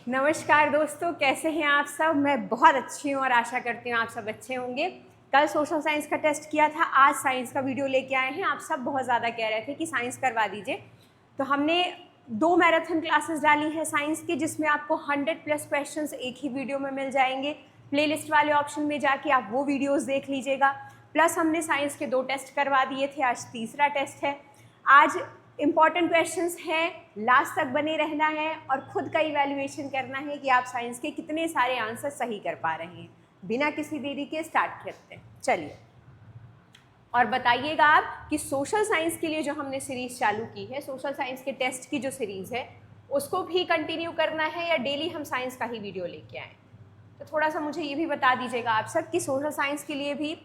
नमस्कार दोस्तों, कैसे हैं आप सब। मैं बहुत अच्छी हूँ और आशा करती हूँ आप सब अच्छे होंगे। कल सोशल साइंस का टेस्ट किया था, आज साइंस का वीडियो लेके आए हैं। आप सब बहुत ज़्यादा कह रहे थे कि साइंस करवा दीजिए, तो हमने 2 मैराथन क्लासेस डाली हैं साइंस की, जिसमें आपको 100+ क्वेश्चंस एक ही वीडियो में मिल जाएंगे। प्लेलिस्ट वाले ऑप्शन में जाके आप वो वीडियोस देख लीजिएगा। प्लस हमने साइंस के 2 टेस्ट करवा दिए थे, आज तीसरा टेस्ट है। आज इम्पॉर्टेंट क्वेश्चंस हैं, लास्ट तक बने रहना है और खुद का इवैल्यूएशन करना है कि आप साइंस के कितने सारे आंसर सही कर पा रहे हैं। बिना किसी देरी के स्टार्ट करते हैं, चलिए। और बताइएगा आप कि सोशल साइंस के लिए जो हमने सीरीज़ चालू की है, सोशल साइंस के टेस्ट की जो सीरीज़ है, उसको भी कंटिन्यू करना है या डेली हम साइंस का ही वीडियो लेके आएँ। तो थोड़ा सा मुझे ये भी बता दीजिएगा आप सब कि सोशल साइंस के लिए भी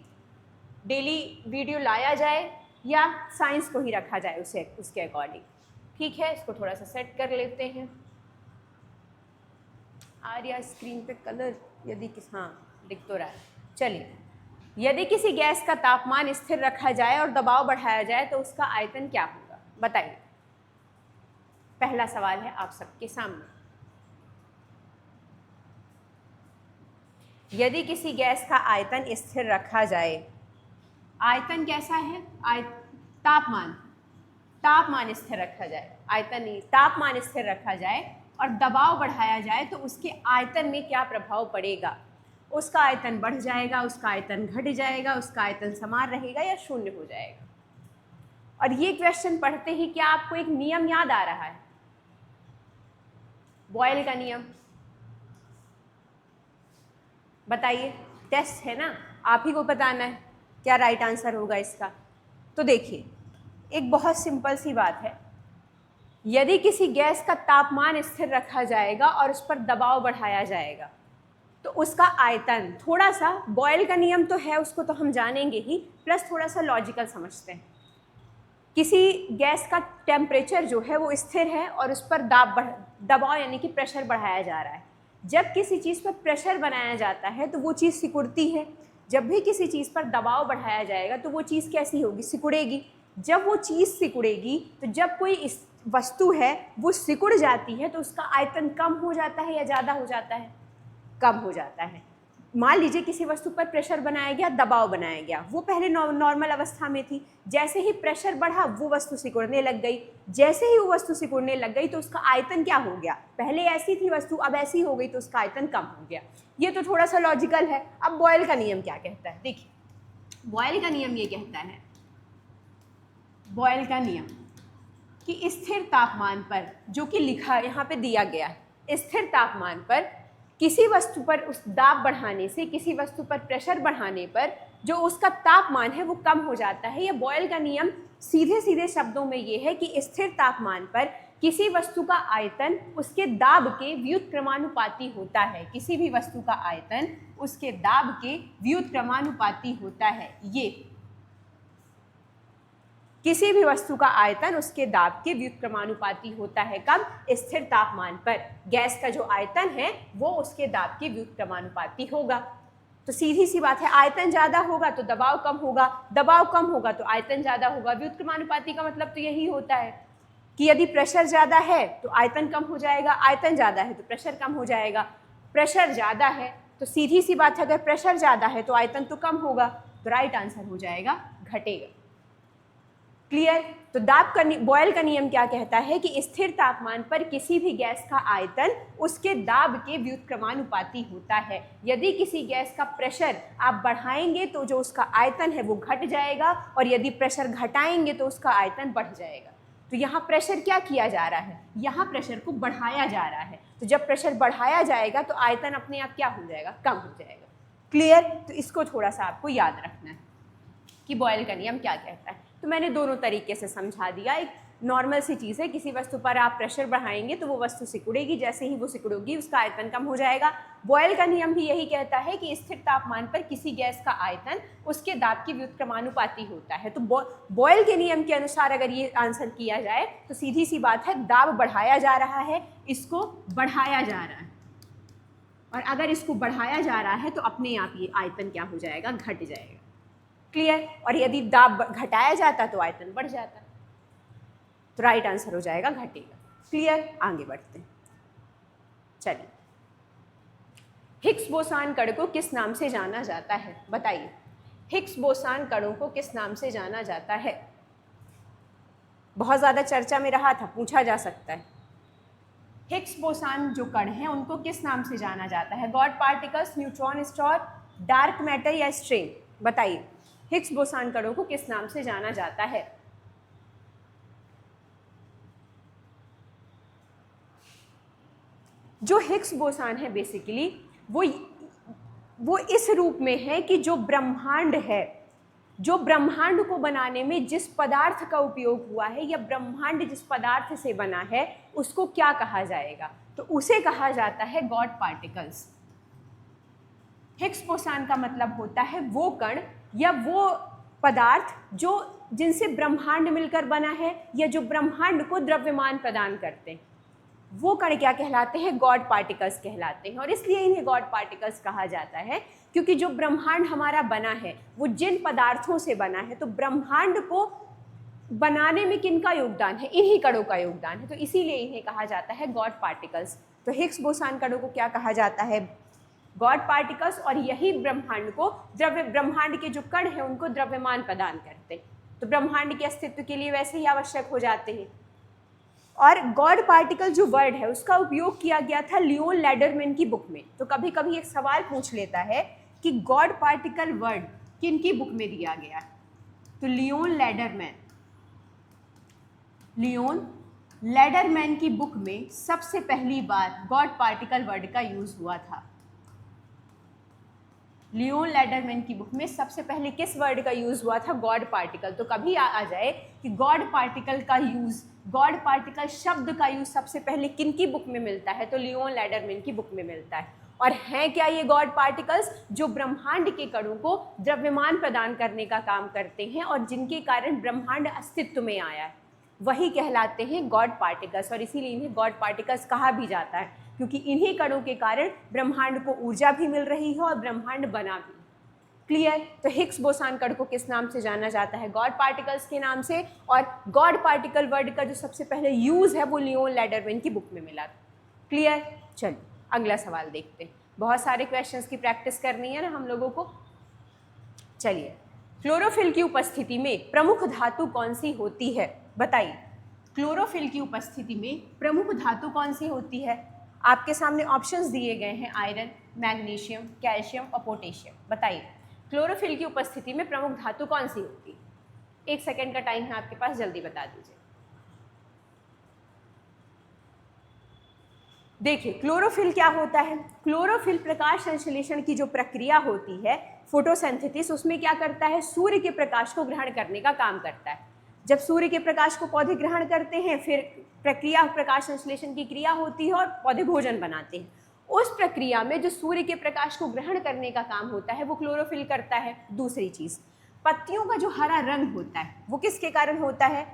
डेली वीडियो लाया जाए या साइंस को ही रखा जाए उसके अकॉर्डिंग। ठीक है, इसको थोड़ा सा सेट कर लेते हैं। आ रहा स्क्रीन पे कलर, यदि किस हाँ दिख तो रहा है। चलिए, यदि किसी गैस का तापमान स्थिर रखा जाए और दबाव बढ़ाया जाए तो उसका आयतन क्या होगा, बताइए। पहला सवाल है आप सबके सामने। यदि किसी गैस का आयतन स्थिर रखा जाए, आयतन कैसा है, तापमान स्थिर रखा जाए, आयतन नहीं, तापमान स्थिर रखा जाए और दबाव बढ़ाया जाए तो उसके आयतन में क्या प्रभाव पड़ेगा। उसका आयतन बढ़ जाएगा, उसका आयतन घट जाएगा, उसका आयतन समान रहेगा या शून्य हो जाएगा। और ये क्वेश्चन पढ़ते ही क्या आपको एक नियम याद आ रहा है, बॉयल का नियम। बताइए, टेस्ट है ना, आप ही को बताना है क्या राइट आंसर होगा इसका। तो देखिए, एक बहुत सिंपल सी बात है। यदि किसी गैस का तापमान स्थिर रखा जाएगा और उस पर दबाव बढ़ाया जाएगा तो उसका आयतन, थोड़ा सा बॉयल का नियम तो है, उसको तो हम जानेंगे ही, प्लस थोड़ा सा लॉजिकल समझते हैं। किसी गैस का टेम्परेचर जो है वो स्थिर है और उस पर दबाव यानी कि प्रेशर बढ़ाया जा रहा है। जब किसी चीज़ पर प्रेशर बनाया जाता है तो वो चीज़ सिकुड़ती है। जब भी किसी चीज़ पर दबाव बढ़ाया जाएगा तो वो चीज़ कैसी होगी, सिकुड़ेगी। जब वो चीज़ सिकुड़ेगी तो जब कोई इस वस्तु है वो सिकुड़ जाती है तो उसका आयतन कम हो जाता है या ज़्यादा हो जाता है, कम हो जाता है। मान लीजिए किसी वस्तु पर प्रेशर बनाया गया, दबाव बनाया गया, वो पहले नॉर्मल अवस्था में थी। जैसे ही प्रेशर बढ़ा वो वस्तु सिकुड़ने लग गई। जैसे ही वो वस्तु सिकुड़ने लग गई तो उसका आयतन क्या हो गया, पहले ऐसी थी वस्तु अब ऐसी हो गई तो उसका आयतन कम हो गया। ये तो थोड़ा सा लॉजिकल है। अब बॉयल का नियम क्या कहता है, देखिए। बॉयल का नियम ये कहता है, बॉयल का नियम कि स्थिर तापमान पर, जो कि लिखा यहाँ पे दिया गया है, स्थिर तापमान पर किसी वस्तु पर उस दाब बढ़ाने से, किसी वस्तु पर प्रेशर बढ़ाने पर जो उसका तापमान है वो कम हो जाता है। या बॉयल का नियम सीधे सीधे शब्दों में ये है कि स्थिर तापमान पर किसी वस्तु का आयतन उसके दाब के व्युत्क्रमानुपाती होता है। किसी भी वस्तु का आयतन उसके दाब के व्युत्क्रमानुपाती होता है। ये किसी भी वस्तु का आयतन उसके दाब के व्युत्क्रमानुपाती होता है। कब, स्थिर तापमान पर गैस का जो आयतन है वो उसके दाब के व्युत्क्रमानुपाती होगा। तो सीधी सी बात है, आयतन ज़्यादा होगा तो दबाव कम होगा, दबाव कम होगा तो आयतन ज़्यादा होगा। व्युत्क्रमानुपाती का मतलब तो यही होता है कि यदि प्रेशर ज़्यादा है तो आयतन कम हो जाएगा, आयतन ज़्यादा है तो प्रेशर कम हो जाएगा। प्रेशर ज़्यादा है तो सीधी सी बात है, अगर प्रेशर ज़्यादा है तो आयतन तो कम होगा, तो राइट आंसर हो जाएगा घटेगा। क्लियर। तो बॉयल का नियम क्या कहता है कि स्थिर तापमान पर किसी भी गैस का आयतन उसके दाब के व्युत्क्रमानुपाती होता है। यदि किसी गैस का प्रेशर आप बढ़ाएंगे तो जो उसका आयतन है वो घट जाएगा, और यदि प्रेशर घटाएंगे तो उसका आयतन बढ़ जाएगा। तो यहाँ प्रेशर क्या किया जा रहा है, यहाँ प्रेशर को बढ़ाया जा रहा है। तो जब प्रेशर बढ़ाया जाएगा तो आयतन अपने आप क्या हो जाएगा, कम हो जाएगा। क्लियर। तो इसको थोड़ा सा आपको याद रखना है कि बॉयल का नियम क्या कहता है। तो मैंने दोनों तरीके से समझा दिया। एक नॉर्मल सी चीज़ है, किसी वस्तु पर आप प्रेशर बढ़ाएंगे तो वो वस्तु सिकुड़ेगी, जैसे ही वो सिकुड़ेगी उसका आयतन कम हो जाएगा। बॉयल का नियम भी यही कहता है कि स्थिर तापमान पर किसी गैस का आयतन उसके दाब की व्युत्क्रमानुपाती होता है। तो बॉयल के नियम के अनुसार अगर ये आंसर किया जाए तो सीधी सी बात है, दाब बढ़ाया जा रहा है, इसको बढ़ाया जा रहा है, और अगर इसको बढ़ाया जा रहा है तो अपने आप ये आयतन क्या हो जाएगा, घट जाएगा। क्लियर। और यदि दाब घटाया जाता तो आयतन बढ़ जाता, तो राइट आंसर हो जाएगा घटेगा। क्लियर। आगे बढ़ते हैं। चलिए, हिग्स बोसान कण को किस नाम से जाना जाता है? बताइए, हिग्स बोसान कणों को किस नाम से जाना जाता है? बहुत ज़्यादा चर्चा में रहा था, पूछा जा सकता है। हिग्स बोसान जो कण हैं उनको किस नाम से जाना जाता है? God particles, neutron star, dark matter या स्ट्रिंग? बताइए, हिग्स बोसान कणों को किस नाम से जाना जाता है? जो हिग्स बोसान है बेसिकली वो इस रूप में है कि जो ब्रह्मांड है, जो ब्रह्मांड को बनाने में जिस पदार्थ का उपयोग हुआ है या ब्रह्मांड जिस पदार्थ से बना है उसको क्या कहा जाएगा? तो उसे कहा जाता है गॉड पार्टिकल्स। हिग्स बोसान का मतलब होता है वो कण या वो पदार्थ जो जिनसे ब्रह्मांड मिलकर बना है या जो ब्रह्मांड को द्रव्यमान प्रदान करते हैं, वो कण क्या कहलाते हैं? गॉड पार्टिकल्स कहलाते हैं। और इसलिए इन्हें गॉड पार्टिकल्स कहा जाता है क्योंकि जो ब्रह्मांड हमारा बना है वो जिन पदार्थों से बना है, तो ब्रह्मांड को बनाने में किनका योगदान है? इन्हीं कणों का योगदान है, तो इसीलिए इन्हें कहा जाता है गॉड पार्टिकल्स। तो हिग्स बोसान कणों को क्या कहा जाता है? God particles. और यही ब्रह्मांड को ब्रह्मांड के जो कण हैं उनको द्रव्यमान प्रदान करते हैं, तो ब्रह्मांड के अस्तित्व के लिए वैसे ही आवश्यक हो जाते हैं। और गॉड पार्टिकल जो वर्ड है उसका उपयोग किया गया था लियोन लैडरमैन की बुक में। तो कभी कभी एक सवाल पूछ लेता है कि गॉड पार्टिकल वर्ड किन की बुक में दिया गया है? तो लियोन लैडरमैन की बुक में सबसे पहली बार गॉड पार्टिकल वर्ड का यूज हुआ था। लियोन लैडरमैन की बुक में सबसे पहले किस वर्ड का यूज हुआ था? God particle. तो कभी आ जाए कि गॉड पार्टिकल का यूज, गॉड पार्टिकल शब्द का यूज सबसे पहले किन की बुक में मिलता है? तो लियोन लैडरमैन की बुक में मिलता है। और हैं क्या ये गॉड पार्टिकल्स? जो ब्रह्मांड के कणों को द्रव्यमान प्रदान करने का काम करते हैं और जिनके कारण ब्रह्मांड अस्तित्व में आया है, वही कहलाते हैं गॉड पार्टिकल्स। और इसीलिए इन्हें गॉड पार्टिकल्स कहा भी जाता है क्योंकि इन्हीं कणों के कारण ब्रह्मांड को ऊर्जा भी मिल रही है और ब्रह्मांड बना भी। क्लियर? तो हिग्स बोसान कण को किस नाम से जाना जाता है? गॉड पार्टिकल्स के नाम से। और गॉड पार्टिकल वर्ड का जो सबसे पहले यूज है वो लियोन लैडरमैन की बुक में मिला था। क्लियर? चलिए अगला सवाल देखते हैं। बहुत सारे क्वेश्चंस की प्रैक्टिस करनी है ना हम लोगों को। चलिए, क्लोरोफिल की उपस्थिति में प्रमुख धातु कौन सी होती है? बताइए, क्लोरोफिल की उपस्थिति में प्रमुख धातु कौन सी होती है? आपके सामने ऑप्शंस दिए गए हैं, आयरन, मैग्नीशियम, कैल्शियम और पोटेशियम। बताइए, क्लोरोफिल की उपस्थिति में प्रमुख धातु कौन सी होती है? 1 सेकेंड का टाइम है आपके पास, जल्दी बता दीजिए। देखिए, क्लोरोफिल क्या होता है? क्लोरोफिल प्रकाश संश्लेषण की जो प्रक्रिया होती है, फोटोसिंथेसिस, उसमें क्या करता है? सूर्य के प्रकाश को ग्रहण करने का काम करता है। जब सूर्य के प्रकाश को पौधे ग्रहण करते हैं, फिर प्रक्रिया प्रकाश संश्लेषण की क्रिया होती है और पौधे भोजन बनाते हैं। उस प्रक्रिया में जो सूर्य के प्रकाश को ग्रहण करने का काम होता है वो क्लोरोफिल करता है। दूसरी चीज, पत्तियों का जो हरा रंग होता है वो किसके कारण होता है?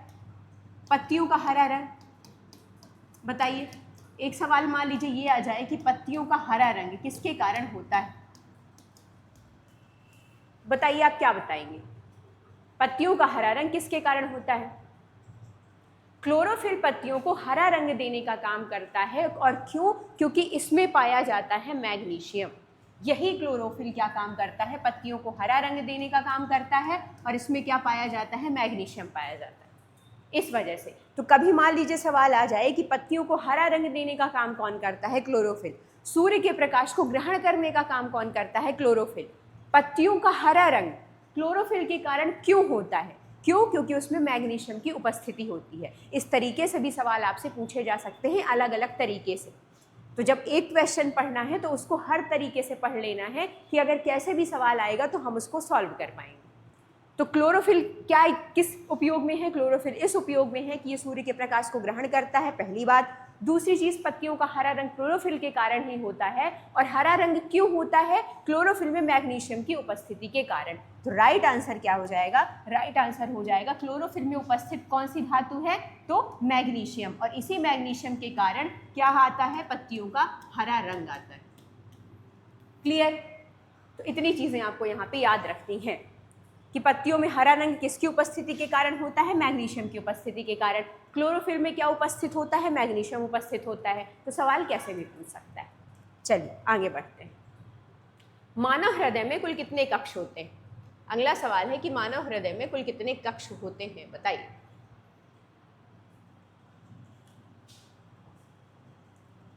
पत्तियों का हरा रंग, बताइए। एक सवाल मान लीजिए ये आ जाए कि पत्तियों का हरा रंग किसके कारण होता है? बताइए, आप क्या बताएंगे? पत्तियों का हरा रंग किसके कारण होता है? क्लोरोफिल पत्तियों को हरा रंग देने का काम करता है। और क्यों? क्योंकि इसमें पाया जाता है मैग्नीशियम। यही क्लोरोफिल क्या काम करता है? पत्तियों को हरा रंग देने का काम करता है और इसमें क्या पाया जाता है? मैग्नीशियम पाया जाता है। इस वजह से तो कभी मान लीजिए सवाल आ जाए कि पत्तियों को हरा रंग देने का काम कौन करता है? क्लोरोफिल। सूर्य के प्रकाश को ग्रहण करने का काम कौन करता है? क्लोरोफिल। पत्तियों का हरा रंग क्लोरोफिल के कारण क्यों होता है? क्यों? क्योंकि उसमें मैग्नीशियम की उपस्थिति होती है। इस तरीके से भी सवाल आपसे पूछे जा सकते हैं, अलग अलग तरीके से। तो जब एक क्वेश्चन पढ़ना है तो उसको हर तरीके से पढ़ लेना है कि अगर कैसे भी सवाल आएगा तो हम उसको सॉल्व कर पाएंगे। तो क्लोरोफिल क्या, किस उपयोग में है? क्लोरोफिल इस उपयोग में है कि ये सूर्य के प्रकाश को ग्रहण करता है, पहली बात। दूसरी चीज, पत्तियों का हरा रंग क्लोरोफिल के कारण ही होता है। और हरा रंग क्यों होता है? क्लोरोफिल में मैग्नीशियम की उपस्थिति के कारण। तो राइट आंसर क्या हो जाएगा? राइट आंसर हो जाएगा क्लोरोफिल में उपस्थित कौन सी धातु है? तो मैग्नीशियम। और इसी मैग्नीशियम के कारण क्या आता है? पत्तियों का हरा रंग आता है। क्लियर? तो इतनी चीजें आपको यहाँ पे याद रखनी है। कि पत्तियों में हरा रंग किसकी उपस्थिति के कारण होता है? मैग्नीशियम की उपस्थिति के कारण। क्लोरोफिल में क्या उपस्थित होता है? मैग्नीशियम उपस्थित होता है। तो सवाल कैसे भी पूछ सकता है। चलिए आगे बढ़ते हैं। मानव हृदय में कुल कितने कक्ष होते हैं? अगला सवाल है कि मानव हृदय में कुल कितने कक्ष होते हैं, बताइए।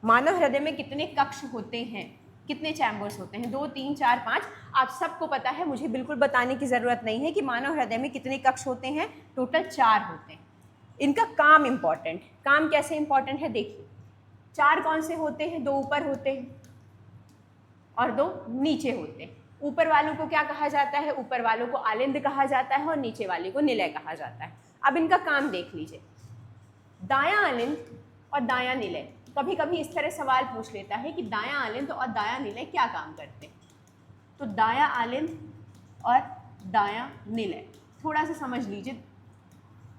मानव हृदय में कितने कक्ष होते हैं, कितने चैम्बर्स होते हैं? 2, 3, 4, 5। आप सबको पता है, मुझे बिल्कुल बताने की जरूरत नहीं है कि मानव हृदय में कितने कक्ष होते हैं। टोटल 4 होते हैं। इनका काम इंपॉर्टेंट, काम कैसे इंपॉर्टेंट है देखिए। 4 कौन से होते हैं? 2 ऊपर होते हैं और 2 नीचे होते हैं। ऊपर वालों को क्या कहा जाता है? ऊपर वालों को आलिंद कहा जाता है और नीचे वाले को निलय कहा जाता है। अब इनका काम देख लीजिए। दायां आलिंद और दायां निलय, कभी कभी इस तरह सवाल पूछ लेता है कि दायां आलिंद और दायां निलय क्या काम करते हैं। तो दायां आलिंद और दायां निलय थोड़ा सा समझ लीजिए।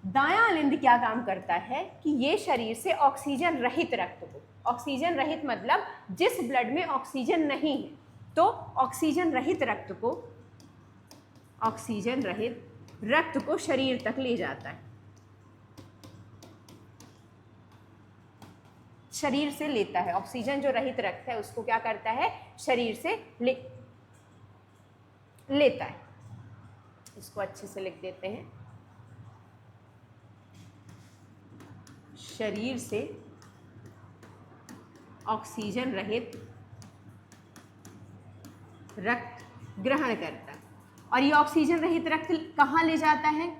दायां आलिंद क्या काम करता है कि ये शरीर से ऑक्सीजन रहित रक्त को, ऑक्सीजन रहित मतलब जिस ब्लड में ऑक्सीजन नहीं है, तो ऑक्सीजन रहित रक्त को, ऑक्सीजन रहित रक्त को शरीर तक ले जाता है, शरीर से लेता है। ऑक्सीजन जो रहित रक्त है उसको क्या करता है? शरीर से लेता है। इसको अच्छे से लिख देते हैं। शरीर से ऑक्सीजन रहित रक्त ग्रहण करता है। और ये ऑक्सीजन रहित रक्त कहाँ ले जाता है?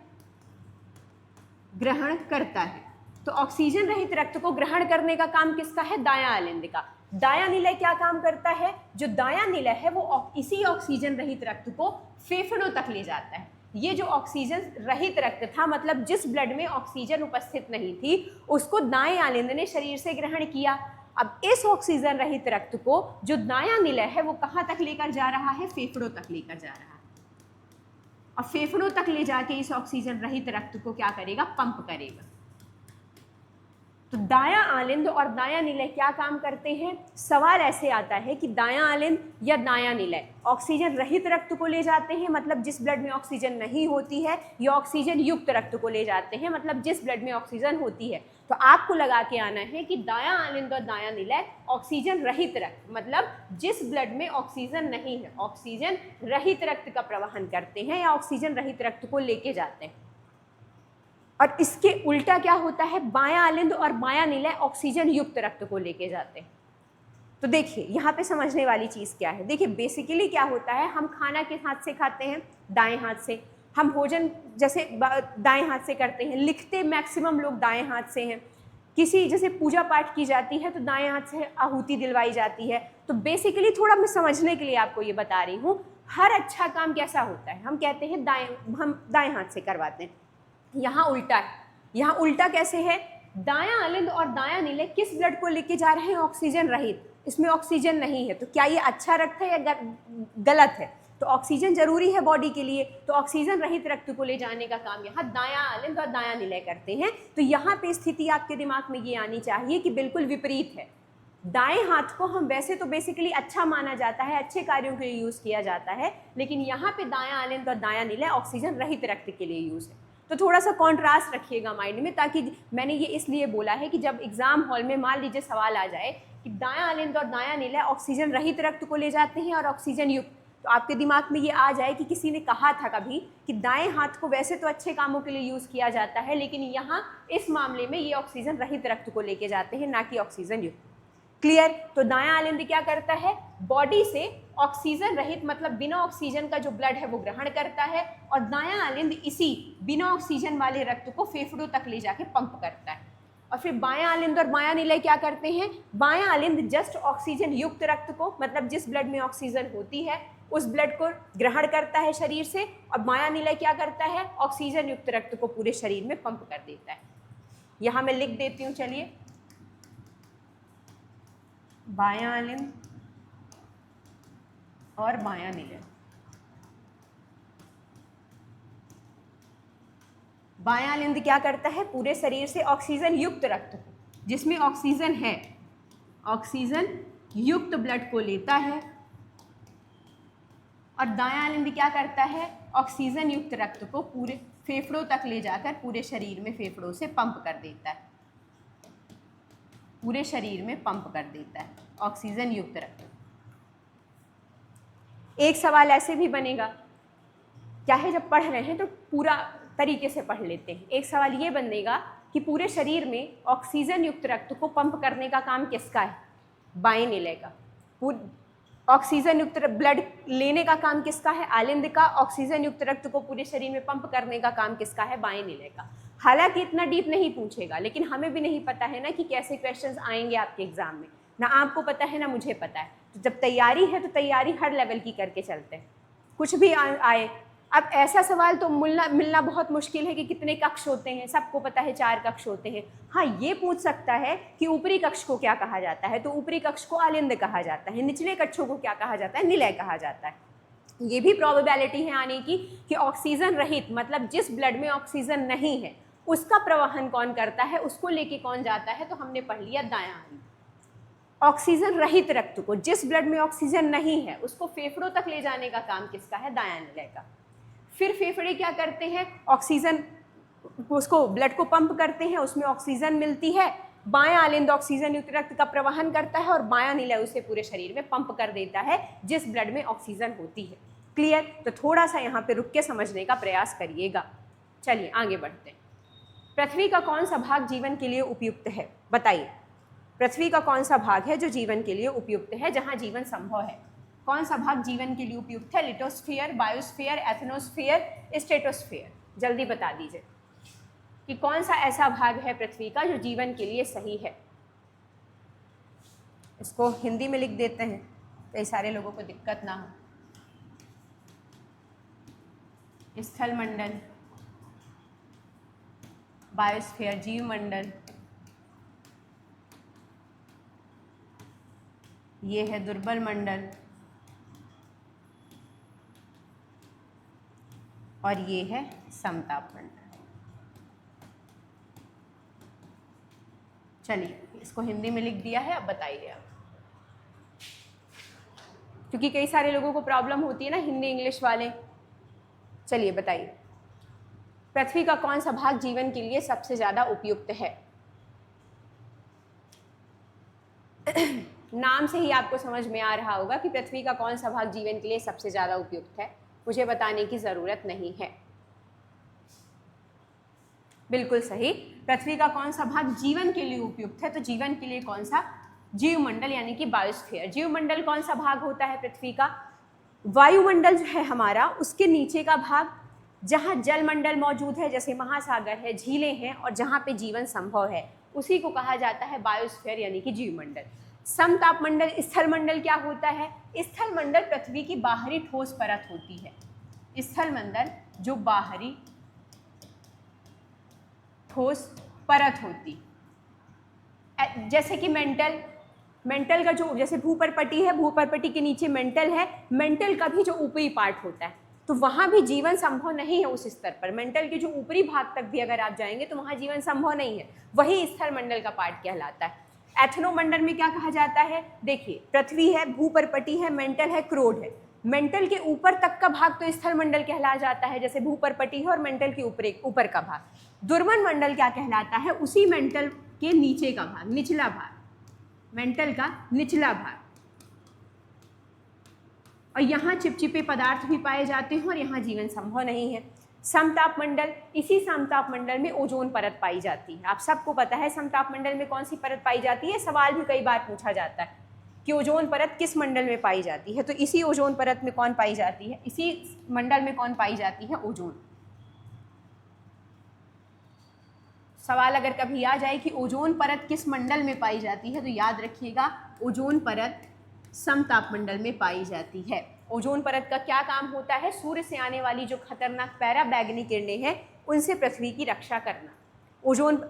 ग्रहण करता है। तो ऑक्सीजन रहित रक्त को ग्रहण करने का काम किसका है? दायां आलिंद का। दायां निलय क्या काम करता है? जो दायां निलय है वो इसी ऑक्सीजन रहित रक्त को फेफड़ों तक ले जाता है। ये जो ऑक्सीजन रहित रक्त था, मतलब जिस ब्लड में ऑक्सीजन उपस्थित नहीं थी, उसको दाएं आलिंद ने शरीर से ग्रहण किया। अब इस ऑक्सीजन रहित रक्त को जो दायां निलय है वो कहाँ तक लेकर जा रहा है? फेफड़ों तक लेकर जा रहा है। और फेफड़ों तक ले जाके इस ऑक्सीजन रहित रक्त को क्या करेगा? पंप करेगा। तो दायां आलिंद और दायां निलय क्या काम करते हैं? सवाल ऐसे आता है कि दायां आलिंद या दायां निलय ऑक्सीजन रहित रक्त को ले जाते हैं, मतलब जिस ब्लड में ऑक्सीजन नहीं होती है, या ऑक्सीजन युक्त रक्त को ले जाते हैं, मतलब जिस ब्लड में ऑक्सीजन होती है। तो आपको लगा के आना है कि दायां आलिंद और दायां निलय ऑक्सीजन रहित रक्त, मतलब जिस ब्लड में ऑक्सीजन नहीं है, ऑक्सीजन रहित रक्त का प्रवाहन करते हैं या ऑक्सीजन रहित रक्त को लेके जाते हैं। और इसके उल्टा क्या होता है? बायां आलिंद और बायां निलय ऑक्सीजन युक्त रक्त को लेके जाते हैं। तो देखिए यहाँ पे समझने वाली चीज़ क्या है। देखिए बेसिकली क्या होता है, हम खाना किस हाथ से खाते हैं? दाएं हाथ से। हम भोजन जैसे दाएं हाथ से करते हैं, लिखते मैक्सिमम लोग दाएं हाथ से हैं। किसी जैसे पूजा पाठ की जाती है तो दाएं हाथ से आहुति दिलवाई जाती है। तो बेसिकली थोड़ा मैं समझने के लिए आपको ये बता रही हूँ, हर अच्छा काम कैसा होता है? हम कहते हैं हम दाएं हाथ से करवाते हैं। यहाँ उल्टा है। यहाँ उल्टा कैसे है? दायां आलिंद और दायां निलय किस ब्लड को लेके जा रहे हैं? ऑक्सीजन रहित। इसमें ऑक्सीजन नहीं है। तो क्या ये अच्छा रक्त है या गलत है? तो ऑक्सीजन जरूरी है बॉडी के लिए, तो ऑक्सीजन रहित रक्त को ले जाने का काम यहाँ दायां आलिंद और दायां निलय करते हैं। तो यहाँ पे स्थिति आपके दिमाग में ये आनी चाहिए कि बिल्कुल विपरीत है। दाएं हाथ को हम वैसे तो बेसिकली अच्छा माना जाता है, अच्छे कार्यों के लिए यूज किया जाता है, लेकिन यहाँ पे दायां आलिंद और दायां निलय ऑक्सीजन रहित रक्त के लिए यूज है। तो थोड़ा सा कॉन्ट्रास्ट रखिएगा माइंड में, ताकि मैंने ये इसलिए बोला है कि जब एग्जाम हॉल में मान लीजिए सवाल आ जाए कि दायां आलिंद और दायां निलय ऑक्सीजन रहित रक्त को ले जाते हैं और ऑक्सीजन युक्त, तो आपके दिमाग में ये आ जाए कि किसी ने कहा था कभी कि दाएं हाथ को वैसे तो अच्छे कामों के लिए यूज किया जाता है, लेकिन यहाँ इस मामले में ये ऑक्सीजन रहित रक्त को लेके जाते हैं, ना कि ऑक्सीजन युक्त। क्लियर? तो दायां आलिंद क्या करता है? बॉडी से ऑक्सीजन रहित मतलब बिना ऑक्सीजन का जो ब्लड है वो ग्रहण करता है, और दायां आलिंद इसी बिना ऑक्सीजन वाले रक्त को फेफड़ों तक ले जाके पंप करता है। और फिर बायां आलिंद और बायां निलय क्या करते हैं? बायां आलिंद जस्ट ऑक्सीजन युक्त रक्त को, मतलब जिस ब्लड में ऑक्सीजन होती है उस ब्लड को ग्रहण करता है शरीर से, और बायां निलय क्या करता है? ऑक्सीजन युक्त रक्त को पूरे शरीर में पंप कर देता है। यहाँ मैं लिख देती हूँ, चलिए। बायां आलिंद और बायां निलय। बायां आलिंद क्या करता है? पूरे शरीर से ऑक्सीजन युक्त रक्त को, जिसमें ऑक्सीजन है, ऑक्सीजन युक्त ब्लड को लेता है, और दायां आलिंद क्या करता है? ऑक्सीजन युक्त रक्त को पूरे फेफड़ों तक ले जाकर पूरे शरीर में फेफड़ों से पंप कर देता है, पूरे शरीर में पंप कर देता है ऑक्सीजन युक्त रक्त। एक सवाल ऐसे भी बनेगा, क्या है, जब पढ़ रहे हैं तो पूरा तरीके से पढ़ लेते हैं। एक सवाल ये बनेगा कि पूरे शरीर में ऑक्सीजन युक्त रक्त को पंप करने का काम किसका है? बाएं निलय का। ऑक्सीजन युक्त ब्लड लेने का काम किसका है? आलिंद का। ऑक्सीजन युक्त रक्त को पूरे शरीर में पंप करने का काम किसका है? बाएं निलय का। हालांकि इतना डीप नहीं पूछेगा, लेकिन हमें भी नहीं पता है ना कि कैसे क्वेश्चंस आएंगे आपके एग्जाम में, ना आपको पता है ना मुझे पता है। तो जब तैयारी है तो तैयारी हर लेवल की करके चलते हैं, कुछ भी आए। अब ऐसा सवाल तो मिलना बहुत मुश्किल है कि कितने कक्ष होते हैं, सबको पता है 4 कक्ष होते हैं। हाँ, ये पूछ सकता है कि ऊपरी कक्ष को क्या कहा जाता है, तो ऊपरी कक्ष को आलिंद कहा जाता है। निचले कक्षों को क्या कहा जाता है? निलय कहा जाता है। ये भी प्रोबेबिलिटी है आने की कि ऑक्सीजन रहित, मतलब जिस ब्लड में ऑक्सीजन नहीं है उसका प्रवहन कौन करता है, उसको लेके कौन जाता है, तो हमने पढ़ लिया दायां आलिंद। ऑक्सीजन रहित रक्त को, जिस ब्लड में ऑक्सीजन नहीं है, उसको फेफड़ों तक ले जाने का काम किसका है? दायां निलय का। फिर फेफड़े क्या करते हैं? ऑक्सीजन, उसको ब्लड को पंप करते हैं, उसमें ऑक्सीजन मिलती है। बायां आलिंद ऑक्सीजन युक्त रक्त का प्रवहन करता है और बायां निलय उसे पूरे शरीर में पंप कर देता है जिस ब्लड में ऑक्सीजन होती है। क्लियर? तो थोड़ा सा यहाँ पे रुक के समझने का प्रयास करिएगा। चलिए आगे बढ़ते हैं। पृथ्वी का कौन सा भाग जीवन के लिए उपयुक्त है? बताइए, पृथ्वी का कौन सा भाग है जो जीवन के लिए उपयुक्त है, जहाँ जीवन संभव है? कौन सा भाग जीवन के लिए उपयुक्त है? लिटोस्फीयर, बायोस्फीयर, एथनोस्फीयर, स्ट्रेटोस्फीयर? जल्दी बता दीजिए कि कौन सा ऐसा भाग है पृथ्वी का जो जीवन के लिए सही है। इसको हिंदी में लिख देते हैं, कई सारे लोगों को दिक्कत ना हो। स्थल मंडल, बायोस्फीयर जीव मंडल, ये है दुर्बल मंडल, और ये है समताप मंडल। चलिए इसको हिंदी में लिख दिया है, अब बताइए आप, क्योंकि कई सारे लोगों को प्रॉब्लम होती है ना हिंदी इंग्लिश वाले। चलिए बताइए, पृथ्वी का कौन सा भाग जीवन के लिए सबसे ज़्यादा उपयुक्त है? नाम से ही आपको समझ में आ रहा होगा कि पृथ्वी का कौन सा भाग जीवन के लिए सबसे ज़्यादा उपयुक्त है, मुझे बताने की ज़रूरत नहीं है। बिल्कुल सही, पृथ्वी का कौन सा भाग जीवन के लिए उपयुक्त है, तो जीवन के लिए कौन सा? जीवमंडल यानी कि बायोस्फीयर। जीवमंडल कौन सा भाग होता है पृथ्वी का? वायुमंडल जो है हमारा, उसके नीचे का भाग जहाँ जलमंडल मौजूद है, जैसे महासागर है, झीलें हैं, और जहाँ पे जीवन संभव है, उसी को कहा जाता है बायोस्फीयर यानी कि जीवमंडल। समताप मंडल, स्थल मंडल क्या होता है? स्थल मंडल पृथ्वी की बाहरी ठोस परत होती है। स्थल मंडल जो बाहरी ठोस परत होती, जैसे कि मेंटल का जो, जैसे भूपर्पटी है, भूपर्पटी के नीचे मेंटल है, मेंटल का भी जो ऊपरी पार्ट होता है, तो वहाँ भी जीवन संभव नहीं है उस स्तर पर। मेंटल के जो ऊपरी भाग तक भी अगर आप जाएंगे तो वहाँ जीवन संभव नहीं है, वही स्थल मंडल का पार्ट कहलाता है। एथनोमंडल में क्या कहा जाता है? देखिए, पृथ्वी है, भूपर्पटी है, मेंटल है, क्रोड है। मेंटल के ऊपर तक का भाग तो स्थल मंडल कहला जाता है, जैसे भूपर्पटी है, और मेंटल के ऊपर का भाग। दुर्मन मंडल क्या कहलाता है? उसी मेंटल के नीचे का भाग, निचला भाग, मेंटल का निचला भाग। और यहाँ चिपचिपे पदार्थ भी पाए जाते हैं और यहाँ जीवन संभव नहीं है। समताप मंडल, इसी समताप मंडल में ओजोन परत पाई जाती है। आप सबको पता है समताप मंडल में कौन सी परत पाई जाती है, सवाल भी कई बार पूछा जाता है कि ओजोन परत किस मंडल में पाई जाती है, तो इसी ओजोन परत में कौन पाई जाती है, इसी मंडल में कौन पाई जाती है? ओजोन। सवाल अगर कभी आ जाए कि ओजोन परत किस मंडल में पाई जाती है, तो याद रखिएगा ओजोन परत समताप मंडल में पाई जाती है। ओजोन परत का क्या काम होता है? सूर्य से आने वाली जो खतरनाक पैराबैंगनी किरणें हैं उनसे पृथ्वी की रक्षा करना। ओजोन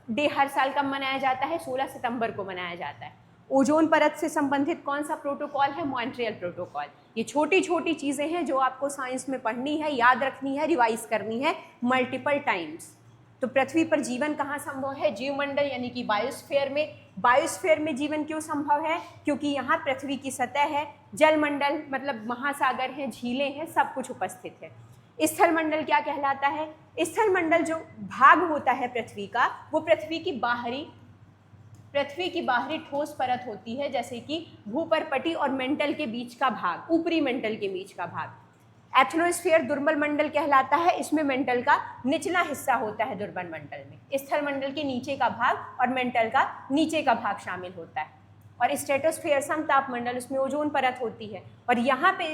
डे हर साल कब मनाया जाता है? 16 सितंबर को मनाया जाता है। ओजोन परत से संबंधित कौन सा प्रोटोकॉल है? Montreal protocol. ये छोटी छोटी चीज़ें हैं जो आपको साइंस में पढ़नी है, याद रखनी है, रिवाइज करनी है मल्टीपल टाइम्स। तो पृथ्वी पर जीवन कहाँ संभव है? जीवमंडल यानी कि बायोस्फीयर में। बायोस्फीयर में जीवन क्यों संभव है? क्योंकि यहाँ पृथ्वी की सतह है, जलमंडल मतलब महासागर हैं, झीलें हैं, सब कुछ उपस्थित है। स्थल मंडल क्या कहलाता है? स्थल मंडल जो भाग होता है पृथ्वी का, वो पृथ्वी की बाहरी ठोस परत होती है, जैसे कि भूपर्पटी और मेंटल के बीच का भाग, ऊपरी मेंटल के बीच का भाग। एथनोस्फीयर दुर्बल मंडल कहलाता है, इसमें मेंटल का निचला हिस्सा होता है दुर्बल मंडल में। स्थल मंडल के नीचे का भाग और मेंटल का नीचे का भाग शामिल होता है। और स्ट्रेटोस्फीयर समताप मंडल, उसमें ओजोन परत होती है और यहाँ पे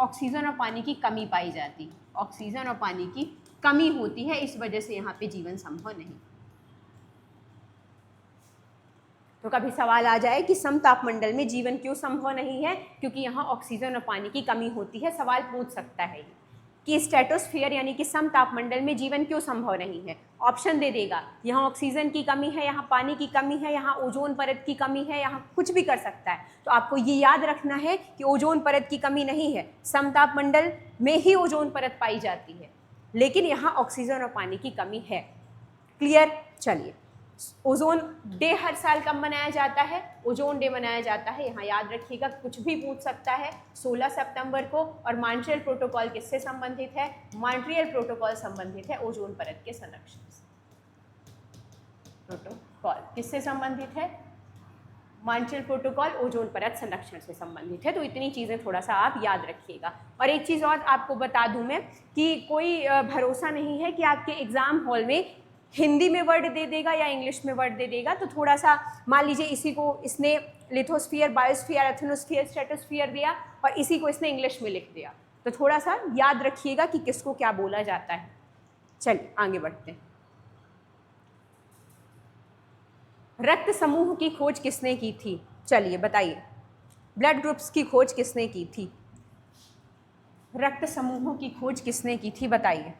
ऑक्सीजन और पानी की कमी पाई जाती है, ऑक्सीजन और पानी की कमी होती है, इस वजह से यहाँ पे जीवन संभव नहीं। तो कभी सवाल आ जाए कि समताप मंडल में जीवन क्यों संभव नहीं है, क्योंकि यहाँ ऑक्सीजन और पानी की कमी होती है। सवाल पूछ सकता है कि स्ट्रेटोस्फीयर यानी कि समताप मंडल में जीवन क्यों संभव नहीं है। ऑप्शन दे देगा, यहाँ ऑक्सीजन की कमी है, यहाँ पानी की कमी है, यहाँ ओजोन परत की कमी है, यहाँ कुछ भी कर सकता है। तो आपको ये याद रखना है कि ओजोन परत की कमी नहीं है, समताप मंडल में ही ओजोन परत पाई जाती है, लेकिन यहाँ ऑक्सीजन और पानी की कमी है। क्लियर? चलिए, ओजोन डे हर साल कब मनाया जाता है? ओजोन डे मनाया जाता है, यहाँ याद रखिएगा, कुछ भी पूछ सकता है, 16 सितंबर को। और मॉन्ट्रियल प्रोटोकॉल किससे संबंधित है? मॉन्ट्रियल प्रोटोकॉल संबंधित है ओजोन परत के संरक्षण से। प्रोटोकॉल किससे संबंधित है? मॉन्ट्रियल प्रोटोकॉल ओजोन परत संरक्षण से संबंधित है। तो इतनी चीज़ें थोड़ा सा आप याद रखिएगा। और एक चीज़ और आपको बता दूं मैं कि कोई भरोसा नहीं है कि आपके एग्ज़ाम हॉल में हिंदी में वर्ड दे देगा या इंग्लिश में वर्ड दे देगा। तो थोड़ा सा मान लीजिए इसने लिथोस्फीयर, बायोस्फीयर, एथनोस्फीयर, स्ट्रेटोस्फीयर दिया और इसी को इसने इंग्लिश में लिख दिया, तो थोड़ा सा याद रखिएगा कि किसको क्या बोला जाता है। चलिए आगे बढ़ते हैं। रक्त समूह की खोज किसने की थी? चलिए बताइए, ब्लड ग्रुप्स की खोज किसने की थी? रक्त समूहों की खोज किसने की थी बताइए?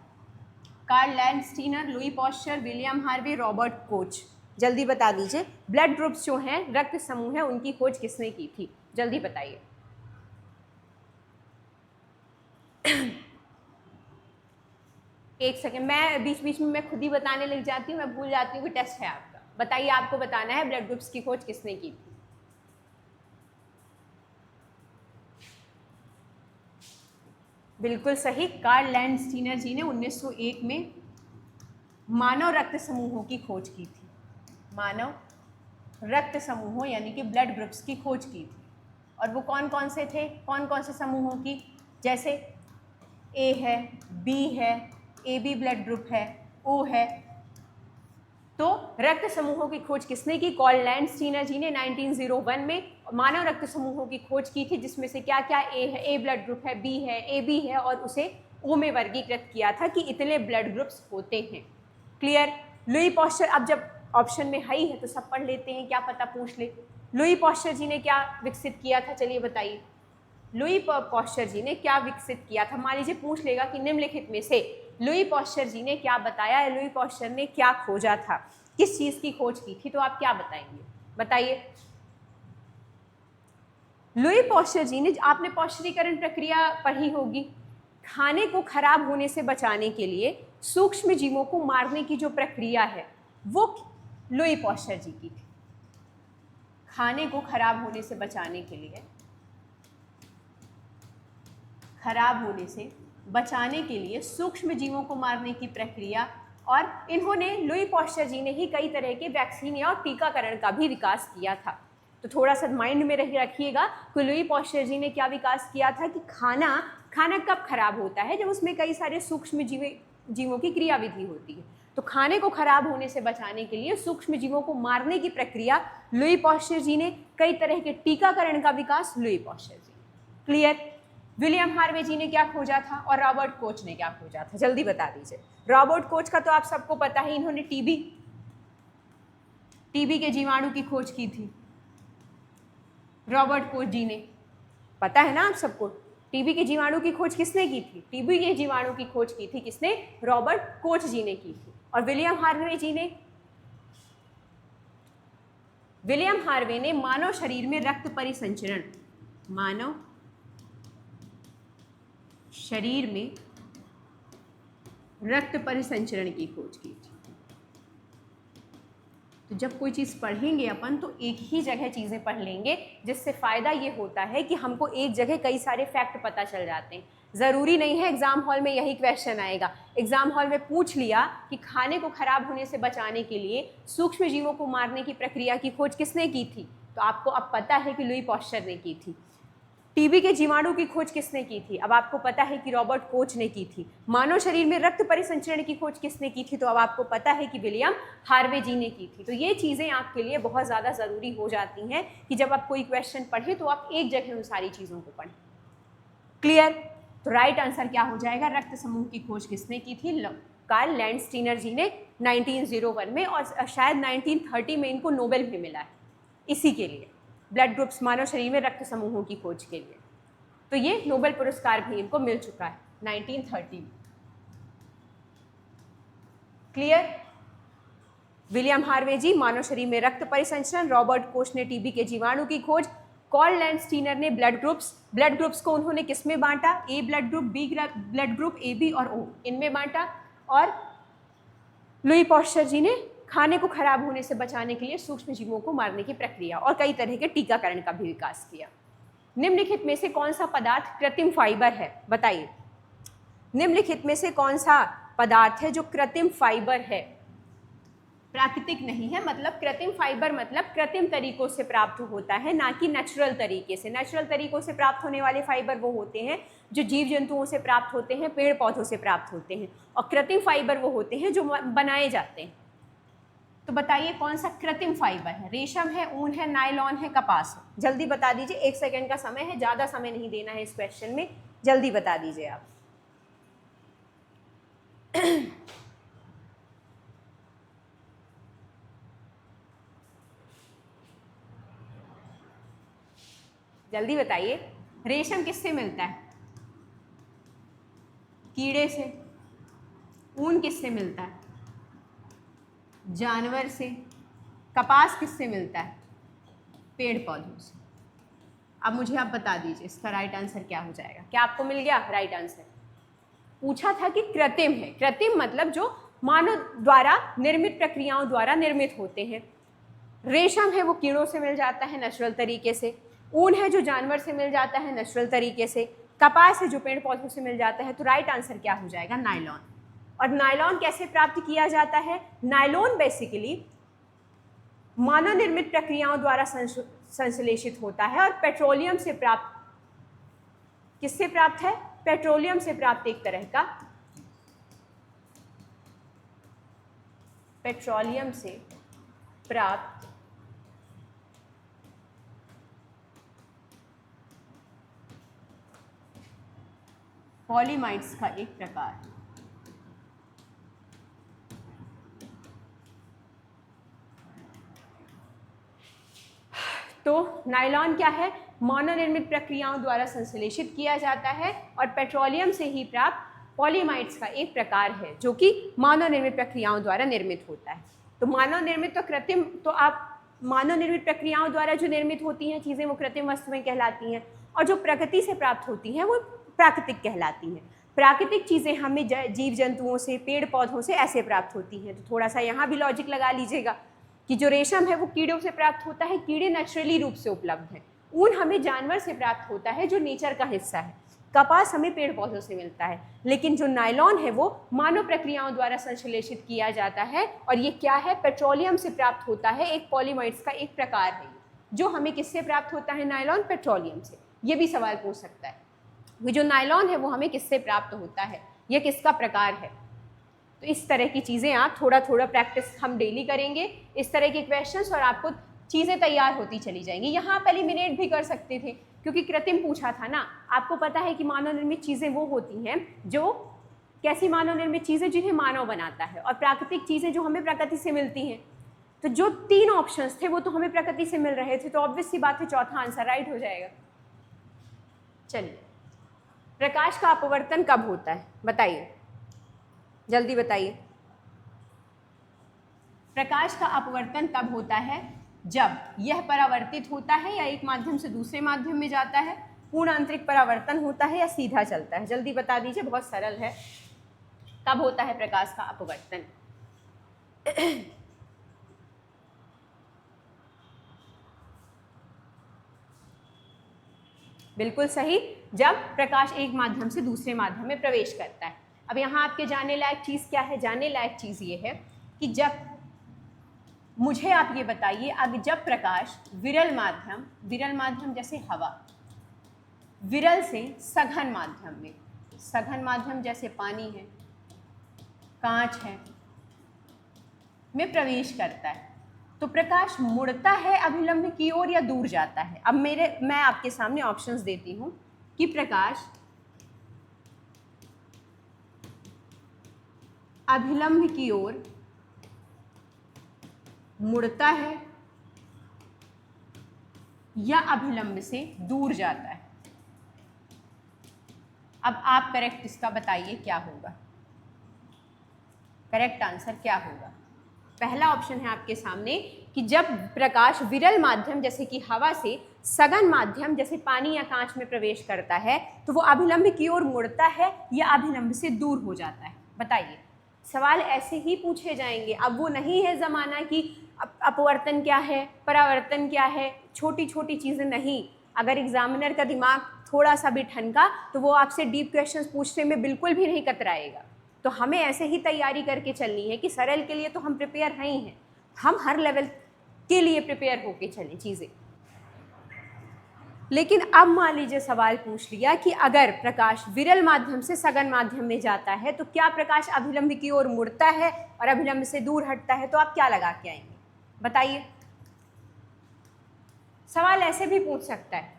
Karl Landsteiner, Louis Pasteur, William Harvey, Robert Koch. जल्दी बता दीजिए, ब्लड ग्रुप्स जो हैं, रक्त समूह है, उनकी खोज किसने की थी? जल्दी बताइए। एक सेकेंड, मैं बीच बीच में मैं खुद ही बताने लग जाती हूँ, मैं भूल जाती हूँ कि टेस्ट है आपका। बताइए, आपको बताना है ब्लड ग्रुप्स की खोज किसने की थी? बिल्कुल सही, कार्ल लैंडस्टीनर जी ने 1901 में मानव रक्त समूहों की खोज की थी। मानव रक्त समूहों यानी कि ब्लड ग्रुप्स की खोज की थी। और वो कौन कौन से थे? कौन कौन से समूहों की? जैसे ए है, बी है, ए बी ब्लड ग्रुप है, ओ है। तो रक्त समूहों की खोज किसने की? कार्ल लैंडस्टीनर जी ने 1901 में मानव रक्त समूहों की खोज की थी, जिसमें से क्या क्या ए है, ए ब्लड ग्रुप है, बी है, ए बी है, और उसे ओ में वर्गीकृत किया था कि इतने ब्लड ग्रुप्स होते हैं। क्लियर? लुई पॉस्चर, अब जब ऑप्शन में हाई है तो सब पढ़ लेते हैं, क्या पता पूछ ले। लुई पॉस्चर जी ने क्या विकसित किया था? चलिए बताइए, लुई पॉस्चर जी ने क्या विकसित किया था? मान लीजिए पूछ लेगा कि निम्नलिखित में से लुई पॉस्चर जी ने क्या बताया, लुई पॉस्चर ने क्या खोजा था, किस चीज की खोज की थी, तो आप क्या बताएंगे? बताइए। लुई पॉस्चर जी ने, आपने पॉस्चरीकरण प्रक्रिया पढ़ी होगी, खाने को खराब होने से बचाने के लिए सूक्ष्म जीवों को मारने की जो प्रक्रिया है वो लुई पॉस्चर जी की थी। खाने को खराब होने से बचाने के लिए, खराब होने से बचाने के लिए सूक्ष्म जीवों को मारने की प्रक्रिया, और इन्होंने, लुई पॉस्चर जी ने ही कई तरह के वैक्सीन और टीकाकरण का भी विकास किया था। तो थोड़ा सा माइंड में रखिएगा कि लुई पॉस्चर जी ने क्या विकास किया था कि खाना कब खराब होता है? जब उसमें कई सारे सूक्ष्म जीवों की क्रियाविधि होती है। तो खाने को खराब होने से बचाने के लिए सूक्ष्म जीवों को मारने की प्रक्रिया लुई पॉस्चर जी ने, कई तरह के टीकाकरण का विकास लुई पॉस्चर जी। क्लियर? विलियम हार्वे जी ने क्या खोजा था और रॉबर्ट कोच ने क्या खोजा था? जल्दी बता दीजिए। रॉबर्ट कोच का तो आप सबको पता है, इन्होंने टीबी के जीवाणु की खोज की थी। रॉबर्ट कोच जी ने, पता है ना आप सबको, टीबी के जीवाणु की खोज किसने की थी? टीबी के जीवाणु की खोज की थी किसने? रॉबर्ट कोच जी ने की थी। और विलियम हार्वे ने मानव शरीर में रक्त परिसंचरण, मानव शरीर में रक्त परिसंचरण की खोज की थी। तो जब कोई चीज़ पढ़ेंगे अपन तो एक ही जगह चीज़ें पढ़ लेंगे, जिससे फ़ायदा ये होता है कि हमको एक जगह कई सारे फैक्ट पता चल जाते हैं। ज़रूरी नहीं है एग्ज़ाम हॉल में यही क्वेश्चन आएगा। एग्ज़ाम हॉल में पूछ लिया कि खाने को खराब होने से बचाने के लिए सूक्ष्म जीवों को मारने की प्रक्रिया की खोज किसने की थी, तो आपको अब पता है कि लुई पॉस्चर ने की थी। टीबी के जीवाणु की खोज किसने की थी, अब आपको पता है कि रॉबर्ट कोच ने की थी। मानव शरीर में रक्त परिसंचरण की खोज किसने की थी, तो अब आपको पता है कि विलियम हार्वे जी ने की थी। तो ये चीज़ें आपके लिए बहुत ज़्यादा ज़रूरी हो जाती हैं कि जब आप कोई क्वेश्चन पढ़ें तो आप एक जगह उन सारी चीज़ों को पढ़ें। क्लियर? तो राइट आंसर क्या हो जाएगा, रक्त समूह की खोज किसने की थी, कार्ल लैंडस्टीनर जी ने 1901 में, और शायद 1930 में इनको नोबेल भी मिला है इसी के लिए, ब्लड ग्रुप्स, मानव शरीर में रक्त समूहों की खोज के लिए। तो ये नोबेल पुरस्कार भी इनको मिल चुका है 1930 में। क्लियर? विलियम हार्वे जी मानव शरीर में रक्त परिसंचरण, रॉबर्ट कोच ने टीबी के जीवाणु की खोज, कार्ल लैंडस्टीनर ने ब्लड ग्रुप्स को उन्होंने किस में बांटा, A blood group, B blood group, A B और ओ इनमें बांटा, और लुई पॉस्चर जी ने खाने को खराब होने से बचाने के लिए सूक्ष्म जीवों को मारने की प्रक्रिया और कई तरह के टीकाकरण का भी विकास किया। निम्नलिखित में से कौन सा पदार्थ कृत्रिम फाइबर है, बताइए। निम्नलिखित में से कौन सा पदार्थ है जो कृत्रिम फाइबर है, प्राकृतिक नहीं है। मतलब कृत्रिम फाइबर मतलब कृत्रिम तरीकों से प्राप्त होता है, ना कि नेचुरल तरीके से। नेचुरल तरीकों से प्राप्त होने वाले फाइबर वो होते हैं जो जीव जंतुओं से प्राप्त होते हैं, पेड़ पौधों से प्राप्त होते हैं, और कृत्रिम फाइबर वो होते हैं जो बनाए जाते हैं। तो बताइए कौन सा कृत्रिम फाइबर है, रेशम है, ऊन है, नायलॉन है, कपास है? जल्दी बता दीजिए, 1 सेकेंड का समय है, ज़्यादा समय नहीं देना है इस क्वेश्चन में, जल्दी बता दीजिए आप। जल्दी बताइए, रेशम किससे मिलता है, कीड़े से। ऊन किससे मिलता है, जानवर से। कपास किससे मिलता है, पेड़ पौधों से। अब मुझे आप बता दीजिए इसका राइट आंसर क्या हो जाएगा। क्या आपको मिल गया राइट आंसर? पूछा था कि कृत्रिम है, कृत्रिम मतलब जो मानव द्वारा निर्मित प्रक्रियाओं द्वारा निर्मित होते हैं। रेशम है वो कीड़ों से मिल जाता है नेचुरल तरीके से, ऊन है जो जानवर से मिल जाता है नेचुरल तरीके से, कपास है जो पेड़ पौधों से मिल जाता है। तो राइट आंसर क्या हो जाएगा, नायलॉन। और नायलॉन कैसे प्राप्त किया जाता है, नायलॉन बेसिकली मानव निर्मित प्रक्रियाओं द्वारा संश्लेषित होता है और पेट्रोलियम से प्राप्त, किससे प्राप्त है, पेट्रोलियम से प्राप्त एक तरह का, पेट्रोलियम से प्राप्त पॉलीमाइड्स का एक प्रकार। तो नायलॉन क्या है, मानव निर्मित प्रक्रियाओं द्वारा संश्लेषित किया जाता है और पेट्रोलियम से ही प्राप्त पॉलीमाइड्स का एक प्रकार है जो कि मानव निर्मित प्रक्रियाओं द्वारा निर्मित होता है। तो मानव निर्मित तो कृत्रिम, तो आप मानव निर्मित प्रक्रियाओं द्वारा जो निर्मित होती हैं चीज़ें वो कृत्रिम वस्तुएं कहलाती हैं, और जो प्रकृति से प्राप्त होती हैं वो प्राकृतिक कहलाती हैं। प्राकृतिक चीज़ें हमें जीव जंतुओं से, पेड़ पौधों से ऐसे प्राप्त होती हैं। तो थोड़ा सा यहाँ भी लॉजिक लगा लीजिएगा कि जो रेशम है वो कीड़ों से प्राप्त होता है, कीड़े नेचुरली रूप से उपलब्ध हैं। ऊन हमें जानवर से प्राप्त होता है जो नेचर का हिस्सा है। कपास हमें पेड़ पौधों से मिलता है। लेकिन जो नायलॉन है वो मानव प्रक्रियाओं द्वारा संश्लेषित किया जाता है, और ये क्या है, पेट्रोलियम से प्राप्त होता है, एक पॉलीमाइड्स का एक प्रकार है। जो हमें किससे प्राप्त होता है नायलॉन, पेट्रोलियम से। ये भी सवाल पूछ सकता है कि जो नायलॉन है वो हमें किससे प्राप्त होता है, यह किसका प्रकार है। तो इस तरह की चीज़ें आप थोड़ा थोड़ा प्रैक्टिस हम डेली करेंगे, इस तरह के क्वेश्चंस, और आपको चीज़ें तैयार होती चली जाएंगी। यहाँ आप एलिमिनेट भी कर सकते थे क्योंकि कृत्रिम पूछा था ना। आपको पता है कि मानव निर्मित चीज़ें वो होती हैं जो, कैसी मानव निर्मित चीज़ें, जिन्हें मानव बनाता है, और प्राकृतिक चीज़ें जो हमें प्रकृति से मिलती हैं। तो जो 3 ऑप्शंस थे वो तो हमें प्रकृति से मिल रहे थे, तो ऑब्वियस सी बात है चौथा आंसर राइट हो जाएगा। चलिए, प्रकाश का अपवर्तन कब होता है, बताइए, जल्दी बताइए। प्रकाश का अपवर्तन तब होता है जब यह परावर्तित होता है या एक माध्यम से दूसरे माध्यम में जाता है, पूर्ण आंतरिक परावर्तन होता है या सीधा चलता है। जल्दी बता दीजिए, बहुत सरल है। कब होता है प्रकाश का अपवर्तन? बिल्कुल सही, जब प्रकाश एक माध्यम से दूसरे माध्यम में प्रवेश करता है। अब यहाँ आपके जानने लायक चीज़ क्या है? जानने लायक चीज़ ये है कि जब, मुझे आप ये बताइए, अब जब प्रकाश विरल माध्यम जैसे हवा, विरल से सघन माध्यम में, सघन माध्यम जैसे पानी है, कांच है, में प्रवेश करता है, तो प्रकाश मुड़ता है अभिलंब की ओर या दूर जाता है? अब मैं आपके सामने ऑप्शंस देती हूं कि प्रकाश अभिलंब की ओर मुड़ता है या अभिलंब से दूर जाता है। अब आप करेक्ट इसका बताइए क्या होगा, करेक्ट आंसर क्या होगा? पहला ऑप्शन है आपके सामने कि जब प्रकाश विरल माध्यम जैसे कि हवा से सघन माध्यम जैसे पानी या कांच में प्रवेश करता है तो वो अभिलंब की ओर मुड़ता है या अभिलंब से दूर हो जाता है। बताइए, सवाल ऐसे ही पूछे जाएंगे। अब वो नहीं है ज़माना कि अपवर्तन क्या है, परावर्तन क्या है, छोटी छोटी चीज़ें नहीं। अगर एग्जामिनर का दिमाग थोड़ा सा भी ठनका तो वो आपसे डीप क्वेश्चंस पूछने में बिल्कुल भी नहीं कतराएगा। तो हमें ऐसे ही तैयारी करके चलनी है कि सरल के लिए तो हम प्रिपेयर हैं ही हैं, हम हर लेवल के लिए प्रिपेयर होके चलें चीज़ें। लेकिन अब मान लीजिए सवाल पूछ लिया कि अगर प्रकाश विरल माध्यम से सघन माध्यम में जाता है तो क्या प्रकाश अभिलंब की ओर मुड़ता है और अभिलंब से दूर हटता है? तो आप क्या लगा के आएंगे? बताइए, सवाल ऐसे भी पूछ सकता है।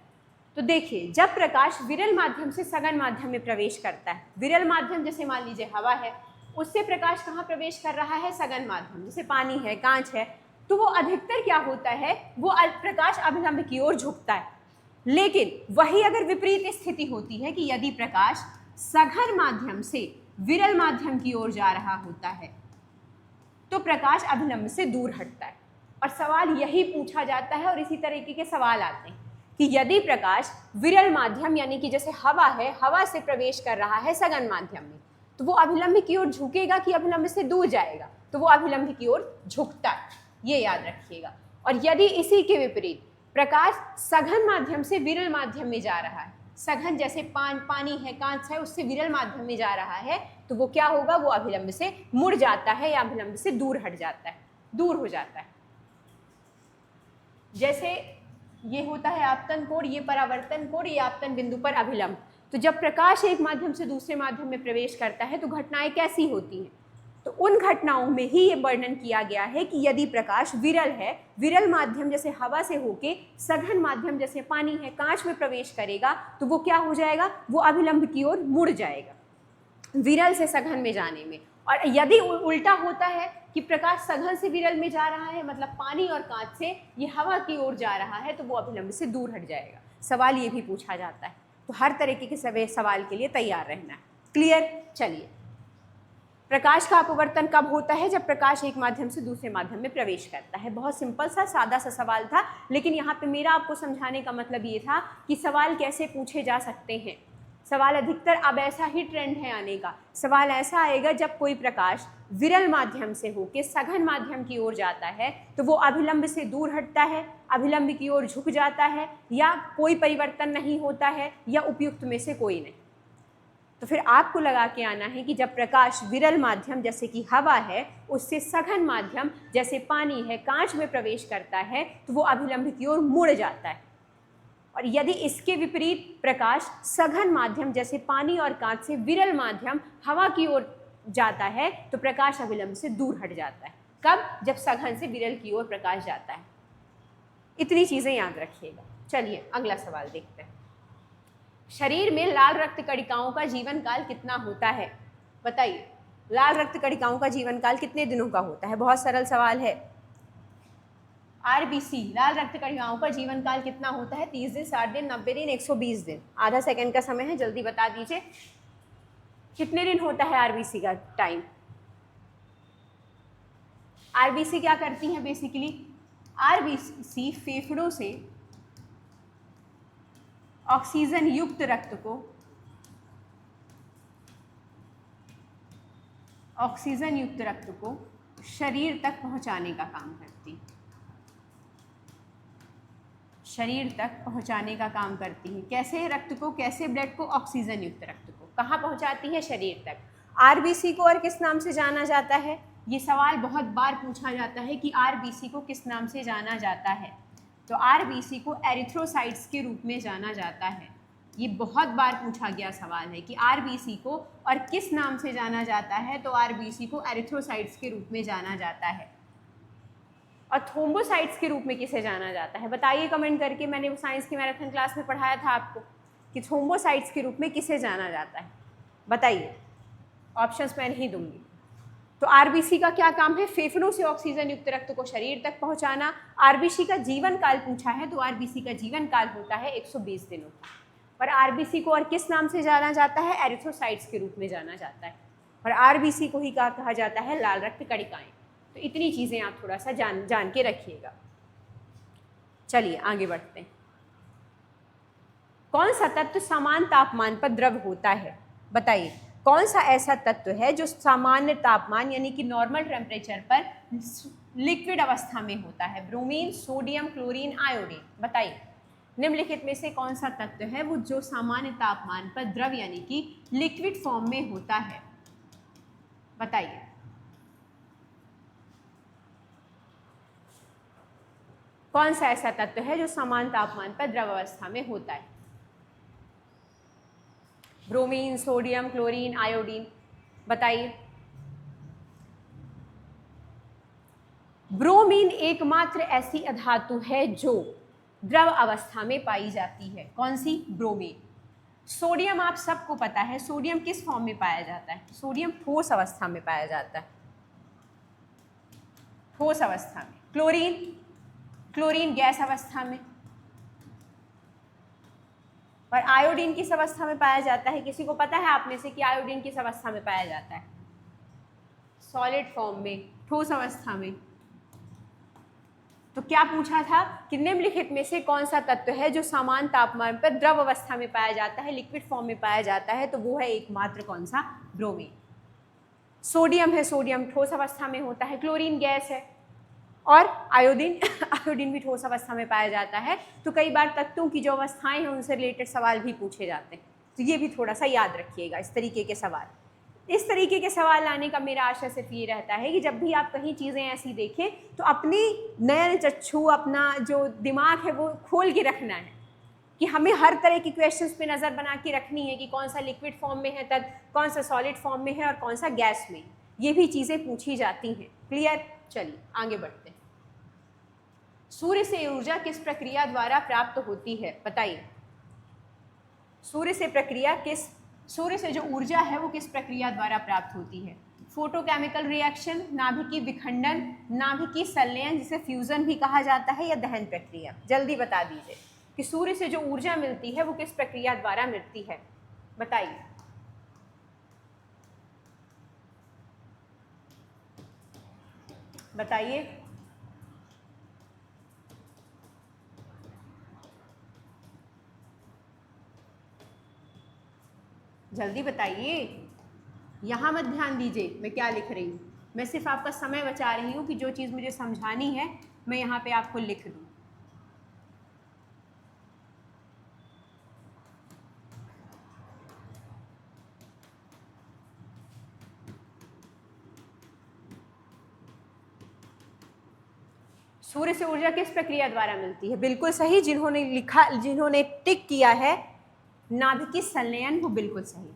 तो देखिए, जब प्रकाश विरल माध्यम से सघन माध्यम में प्रवेश करता है, विरल माध्यम जैसे मान लीजिए हवा है, उससे प्रकाश कहाँ प्रवेश कर रहा है? सघन माध्यम जैसे पानी है, कांच है, तो वो अधिकतर क्या होता है, वो प्रकाश अभिलंब की ओर झुकता है। लेकिन वही अगर विपरीत स्थिति होती है कि यदि प्रकाश सघन माध्यम से विरल माध्यम की ओर जा रहा होता है तो प्रकाश अभिलंब से दूर हटता है। और सवाल यही पूछा जाता है और इसी तरीके के सवाल आते हैं कि यदि प्रकाश विरल माध्यम यानी कि जैसे हवा है, हवा से प्रवेश कर रहा है सघन माध्यम में, तो वो अभिलंब की ओर झुकेगा कि अभिलंब से दूर जाएगा? तो वो अभिलंब की ओर झुकता है, ये याद रखिएगा। और यदि इसी के विपरीत प्रकाश सघन माध्यम से विरल माध्यम में जा रहा है, सघन जैसे पानी है, कांच है, उससे विरल माध्यम में जा रहा है, तो वो क्या होगा? वो अभिलंब से मुड़ जाता है या अभिलंब से दूर हट जाता है, दूर हो जाता है। जैसे ये होता है आपतन कोण, ये परावर्तन कोण, ये आपतन बिंदु पर अभिलंब। तो जब प्रकाश एक माध्यम से दूसरे माध्यम में प्रवेश करता है तो घटनाएं कैसी होती हैं? तो उन घटनाओं में ही ये वर्णन किया गया है कि यदि प्रकाश विरल है, विरल माध्यम जैसे हवा से होके सघन माध्यम जैसे पानी है, कांच में प्रवेश करेगा, तो वो क्या हो जाएगा? वो अभिलंब की ओर मुड़ जाएगा विरल से सघन में जाने में। और यदि उल्टा होता है कि प्रकाश सघन से विरल में जा रहा है, मतलब पानी और कांच से ये हवा की ओर जा रहा है, तो वो अभिलंब से दूर हट जाएगा। सवाल ये भी पूछा जाता है, तो हर तरीके के सवाल के लिए तैयार रहना है। क्लियर? चलिए, प्रकाश का अपवर्तन कब होता है? जब प्रकाश एक माध्यम से दूसरे माध्यम में प्रवेश करता है। बहुत सिंपल सा सादा सा सवाल था, लेकिन यहाँ पे मेरा आपको समझाने का मतलब ये था कि सवाल कैसे पूछे जा सकते हैं। सवाल अधिकतर अब ऐसा ही ट्रेंड है आने का, सवाल ऐसा आएगा जब कोई प्रकाश विरल माध्यम से होकर सघन माध्यम की ओर जाता है तो वो अभिलंब से दूर हटता है, अभिलंब की ओर झुक जाता है, या कोई परिवर्तन नहीं होता है, या उपयुक्त में से कोई नहीं। तो फिर आपको लगा के आना है कि जब प्रकाश विरल माध्यम जैसे कि हवा है उससे सघन माध्यम जैसे पानी है, कांच में प्रवेश करता है, तो वो अभिलंब की ओर मुड़ जाता है। और यदि इसके विपरीत प्रकाश सघन माध्यम जैसे पानी और कांच से विरल माध्यम हवा की ओर जाता है तो प्रकाश अभिलंब से दूर हट जाता है। कब? जब सघन से विरल की ओर प्रकाश जाता है। इतनी चीज़ें याद रखिएगा। चलिए अगला सवाल देखते हैं। शरीर में लाल रक्त कणिकाओं का जीवन काल कितना होता है? बताइए, लाल रक्त कणिकाओं का जीवन काल कितने दिनों का होता है? बहुत सरल सवाल है। आरबीसी, लाल रक्त कणिकाओं का जीवन काल कितना होता है? 30 दिन, 60 दिन, 90 दिन, 120 दिन। आधा सेकंड का समय है, जल्दी बता दीजिए कितने दिन होता है आरबीसी का टाइम? आरबीसी क्या करती है बेसिकली? आरबीसी फेफड़ों से ऑक्सीजन युक्त रक्त को शरीर तक पहुंचाने का काम करती, शरीर तक पहुंचाने का काम करती है। कैसे? रक्त को, कैसे ब्लड को? ऑक्सीजन युक्त रक्त को कहाँ पहुंचाती है? शरीर तक। आरबीसी को और किस नाम से जाना जाता है? ये सवाल बहुत बार पूछा जाता है कि आरबीसी को किस नाम से जाना जाता है। तो आरबीसी को एरिथ्रोसाइट्स के रूप में जाना जाता है। ये बहुत बार पूछा गया सवाल है कि आरबीसी को और किस नाम से जाना जाता है। तो आरबीसी को एरिथ्रोसाइट्स के रूप में जाना जाता है। और थ्रोम्बोसाइट्स के रूप में किसे जाना जाता है? बताइए कमेंट करके। मैंने वो साइंस की मैराथन क्लास में पढ़ाया था आपको कि थ्रोम्बोसाइट्स के रूप में किसे जाना जाता है। बताइए, ऑप्शंस मैं नहीं दूंगी। तो आरबीसी का क्या काम है? फेफड़ों से ऑक्सीजन युक्त रक्त को शरीर तक पहुंचाना। आरबीसी का जीवन काल पूछा है तो आरबीसी का जीवन काल होता है 120 दिनों का। और आरबीसी को और किस नाम से जाना जाता है? एरिथ्रोसाइट्स के रूप में जाना जाता है। और आरबीसी को ही कहा जाता है लाल रक्त कणिकाएं। तो इतनी चीज़ें आप थोड़ा सा जान के रखिएगा। चलिए आगे बढ़ते हैं। कौन सा तत्व समान तापमान पर द्रव होता है? बताइए, कौन सा ऐसा तत्व है जो सामान्य तापमान यानी कि नॉर्मल टेम्परेचर पर लिक्विड अवस्था में होता है? Bromine, sodium, chlorine, iodine. बताइए, निम्नलिखित में से कौन सा तत्व है वो जो सामान्य तापमान पर द्रव यानी कि लिक्विड फॉर्म में होता है? बताइए। कौन सा ऐसा तत्व है जो समान तापमान पर द्रव अवस्था में होता है? Bromine, sodium, chlorine, iodine. बताइए। ब्रोमीन एकमात्र ऐसी अधातु है जो द्रव अवस्था में पाई जाती है। कौन सी? ब्रोमीन। सोडियम आप सबको पता है, सोडियम किस फॉर्म में पाया जाता है? सोडियम ठोस अवस्था में पाया जाता है, ठोस अवस्था में। क्लोरीन, क्लोरीन गैस अवस्था में। और आयोडीन किस अवस्था में पाया जाता है? किसी को पता है आप में से कि आयोडीन किस अवस्था में पाया जाता है? सॉलिड फॉर्म में, ठोस अवस्था में। तो क्या पूछा था कि निम्नलिखित में से कौन सा तत्व है जो समान तापमान पर द्रव अवस्था में पाया जाता है, लिक्विड फॉर्म में पाया जाता है? तो वो है एकमात्र कौन सा? ब्रोमीन। सोडियम है, सोडियम ठोस अवस्था में होता है। क्लोरीन गैस है। और आयोडीन आयोडीन भी ठोस अवस्था में पाया जाता है। तो कई बार तत्वों की जो अवस्थाएं हैं उनसे रिलेटेड सवाल भी पूछे जाते हैं। तो ये भी थोड़ा सा याद रखिएगा, इस तरीके के सवाल। इस तरीके के सवाल लाने का मेरा आशा सिर्फ ये रहता है कि जब भी आप कहीं चीज़ें ऐसी देखें तो अपनी नयन चक्षु, अपना जो दिमाग है वो खोल के रखना है कि हमें हर तरह की क्वेश्चंस पे नज़र बना के रखनी है कि कौन सा लिक्विड फॉर्म में है तत्व, कौन सा सॉलिड फॉर्म में है और कौन सा गैस में। ये भी चीज़ें पूछी जाती हैं। क्लियर? चलिए आगे बढ़ते हैं। सूर्य से ऊर्जा किस प्रक्रिया द्वारा प्राप्त होती है? बताइए। सूर्य से जो ऊर्जा है वो किस प्रक्रिया द्वारा प्राप्त होती है? फोटोकेमिकल रिएक्शन, नाभिकीय विखंडन, नाभिकीय संलयन जिसे फ्यूजन भी कहा जाता है, या दहन प्रक्रिया? जल्दी बता दीजिए कि सूर्य से जो ऊर्जा मिलती है वो किस प्रक्रिया द्वारा मिलती है? बताइए। बताइए। जल्दी बताइए, यहाँ मत ध्यान दीजिए मैं क्या लिख रही हूँ। मैं सिर्फ आपका समय बचा रही हूँ कि जो चीज़ मुझे समझानी है मैं यहाँ पे आपको लिख दूँ। सूर्य से ऊर्जा किस प्रक्रिया द्वारा मिलती है? बिल्कुल सही। जिन्होंने लिखा, जिन्होंने टिक किया है नाभिकीय संलयन, वो बिल्कुल सही।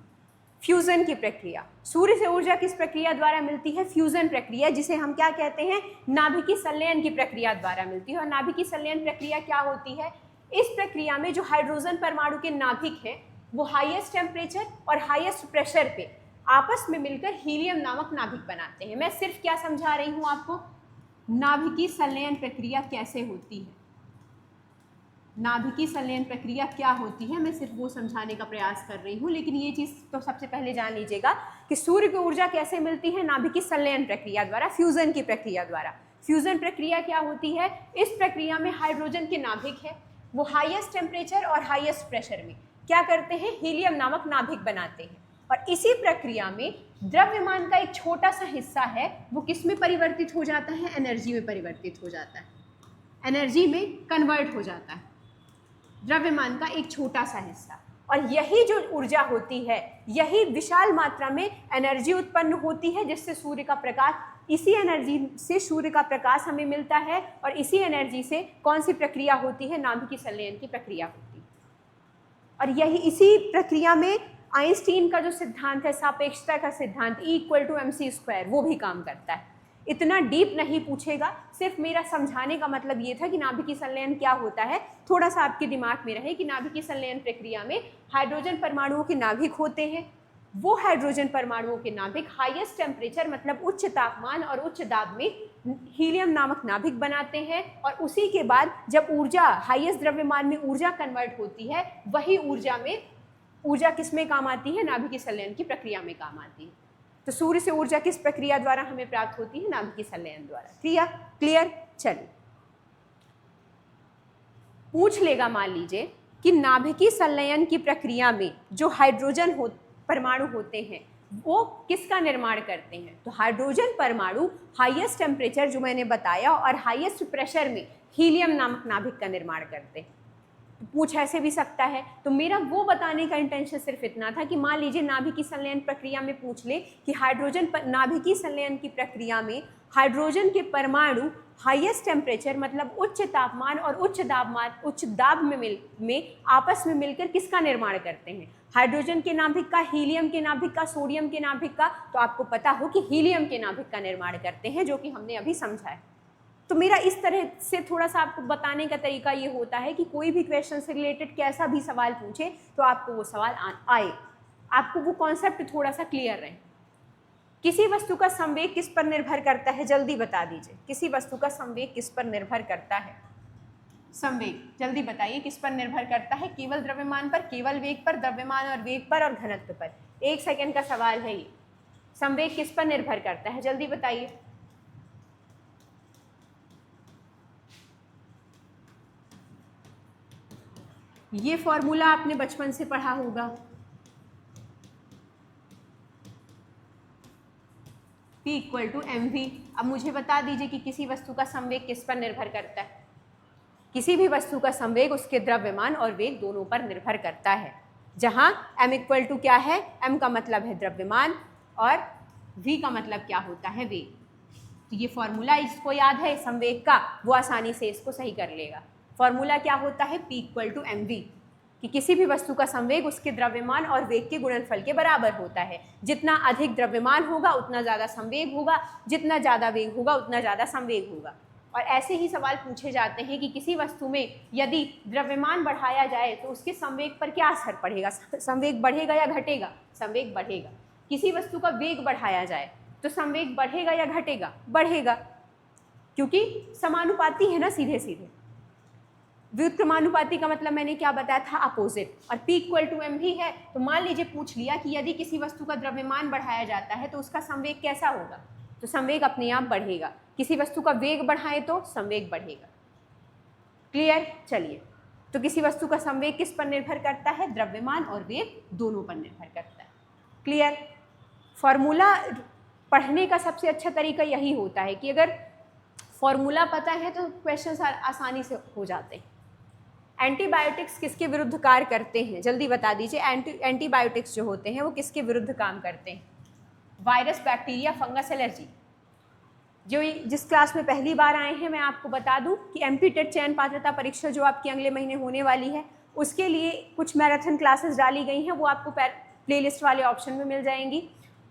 फ्यूजन की प्रक्रिया। सूर्य से ऊर्जा किस प्रक्रिया द्वारा मिलती है? फ्यूजन प्रक्रिया, जिसे हम क्या कहते हैं? नाभिकीय संलयन की प्रक्रिया द्वारा मिलती है। और नाभिकीय संलयन प्रक्रिया क्या होती है? इस प्रक्रिया में जो हाइड्रोजन परमाणु के नाभिक हैं वो हाईएस्ट टेम्परेचर और हाईएस्ट प्रेशर पे आपस में मिलकर हीलियम नामक नाभिक बनाते हैं। मैं सिर्फ क्या समझा रही हूँ आपको? नाभिकीय संलयन प्रक्रिया कैसे होती है, नाभिकीय संलयन प्रक्रिया क्या होती है, मैं सिर्फ वो समझाने का प्रयास कर रही हूँ। लेकिन ये चीज़ तो सबसे पहले जान लीजिएगा कि सूर्य को ऊर्जा कैसे मिलती है? नाभिकीय संलयन प्रक्रिया द्वारा, फ्यूजन की प्रक्रिया द्वारा। फ्यूजन प्रक्रिया क्या होती है? इस प्रक्रिया में हाइड्रोजन के नाभिक है, वो हाईएस्ट टेम्परेचर और हाईएस्ट प्रेशर में क्या करते हैं? हीलियम नामक नाभिक बनाते हैं। और इसी प्रक्रिया में द्रव्यमान का एक छोटा सा हिस्सा है वो किस में परिवर्तित हो जाता है? एनर्जी में परिवर्तित हो जाता है, एनर्जी में कन्वर्ट हो जाता है। द्रव्यमान का एक छोटा सा हिस्सा। और यही जो ऊर्जा होती है, यही विशाल मात्रा में एनर्जी उत्पन्न होती है, जिससे सूर्य का प्रकाश, इसी एनर्जी से सूर्य का प्रकाश हमें मिलता है, और इसी एनर्जी से कौन सी प्रक्रिया होती है, नाभिकीय संलयन की प्रक्रिया होती है। और यही इसी प्रक्रिया में आइंस्टीन का जो सिद्धांत है, सापेक्षता का सिद्धांत, E=mc², वो भी काम करता है। इतना डीप नहीं पूछेगा, सिर्फ मेरा समझाने का मतलब ये था कि नाभिकीय संलयन क्या होता है, थोड़ा सा आपके दिमाग में रहे कि नाभिकीय संलयन प्रक्रिया में हाइड्रोजन परमाणुओं के नाभिक होते हैं। वो हाइड्रोजन परमाणुओं के नाभिक हाईएस्ट टेम्परेचर, मतलब उच्च तापमान और उच्च दाब में हीलियम नामक नाभिक बनाते हैं, और उसी के बाद जब ऊर्जा हाईएस्ट द्रव्यमान में ऊर्जा कन्वर्ट होती है, वही ऊर्जा किस में काम आती है, नाभिकीय संलयन की प्रक्रिया में काम आती है। तो सूर्य से ऊर्जा किस प्रक्रिया द्वारा हमें प्राप्त होती है, नाभिकीय संलयन द्वारा। क्लियर। चलिए, पूछ लेगा मान लीजिए कि नाभिकीय संलयन की प्रक्रिया में जो हाइड्रोजन परमाणु होते हैं वो किसका निर्माण करते हैं। तो हाइड्रोजन परमाणु हाईएस्ट टेम्परेचर जो मैंने बताया और हाईएस्ट प्रेशर में हीलियम नामक नाभिक का निर्माण करते हैं। पूछ ऐसे भी सकता है। तो मेरा वो बताने का इंटेंशन सिर्फ इतना था कि मान लीजिए नाभिकीय संलयन प्रक्रिया में पूछ ले कि नाभिकीय संलयन की प्रक्रिया में हाइड्रोजन के परमाणु हाईएस्ट टेम्परेचर, मतलब उच्च तापमान और उच्च दाब में आपस में मिलकर किसका निर्माण करते हैं, हाइड्रोजन के नाभिक का, हीलियम के नाभिक का, सोडियम के नाभिक का। तो आपको पता हो कि हीलियम के नाभिक का निर्माण करते हैं, जो कि हमने अभी समझा है। तो मेरा इस तरह से थोड़ा सा आपको बताने का तरीका ये होता है कि कोई भी क्वेश्चन से रिलेटेड कैसा भी सवाल पूछे तो आपको वो सवाल आए, आपको वो कॉन्सेप्ट थोड़ा सा क्लियर रहे। किसी वस्तु का संवेग किस पर निर्भर करता है, जल्दी बता दीजिए। किसी वस्तु का संवेग किस पर निर्भर करता है, संवेग जल्दी बताइए किस पर निर्भर करता है। केवल द्रव्यमान पर, केवल वेग पर, द्रव्यमान और वेग पर और घनत्व पर। 1 सेकेंड का सवाल है ये। संवेग किस पर निर्भर करता है, जल्दी बताइए। ये फॉर्मूला आपने बचपन से पढ़ा होगा, P=mv। अब मुझे बता दीजिए कि किसी वस्तु का संवेग किस पर निर्भर करता है। किसी भी वस्तु का संवेग उसके द्रव्यमान और वेग दोनों पर निर्भर करता है। जहां m क्या है, m का मतलब है द्रव्यमान और v का मतलब क्या होता है, वेग। तो ये फॉर्मूला इसको याद है संवेग का, वो आसानी से इसको सही कर लेगा। फॉर्मूला क्या होता है, P=mv, कि किसी भी वस्तु का संवेग उसके द्रव्यमान और वेग के गुणनफल के बराबर होता है। जितना अधिक द्रव्यमान होगा उतना ज़्यादा संवेग होगा, जितना ज़्यादा वेग होगा उतना ज़्यादा संवेग होगा। और ऐसे ही सवाल पूछे जाते हैं कि किसी वस्तु में यदि द्रव्यमान बढ़ाया जाए तो उसके संवेग पर क्या असर पड़ेगा, संवेग बढ़ेगा या घटेगा, संवेग बढ़ेगा। किसी वस्तु का वेग बढ़ाया जाए तो संवेग बढ़ेगा या घटेगा, बढ़ेगा, क्योंकि समानुपाती है ना, सीधे सीधे। व्युत्क्रमानुपाती का मतलब मैंने क्या बताया था, अपोजिट। और P=mv है, तो मान लीजिए पूछ लिया कि यदि किसी वस्तु का द्रव्यमान बढ़ाया जाता है तो उसका संवेग कैसा होगा, तो संवेग अपने आप बढ़ेगा। किसी वस्तु का वेग बढ़ाए तो संवेग बढ़ेगा। क्लियर। चलिए, तो किसी वस्तु का संवेग किस पर निर्भर करता है, द्रव्यमान और वेग दोनों पर निर्भर करता है। क्लियर। फॉर्मूला पढ़ने का सबसे अच्छा तरीका यही होता है कि अगर फॉर्मूला पता है तो क्वेश्चन आसानी से हो जाते हैं। एंटीबायोटिक्स किसके विरुद्ध कार्य करते हैं, जल्दी बता दीजिए। एंटीबायोटिक्स जो होते हैं वो किसके विरुद्ध काम करते हैं, वायरस, बैक्टीरिया, फंगस, एलर्जी। जो जिस क्लास में पहली बार आए हैं मैं आपको बता दूं कि एमपी-टेट चयन पात्रता परीक्षा जो आपकी अगले महीने होने वाली है उसके लिए कुछ मैराथन क्लासेस डाली गई हैं, वो आपको प्लेलिस्ट वाले ऑप्शन में मिल जाएंगी।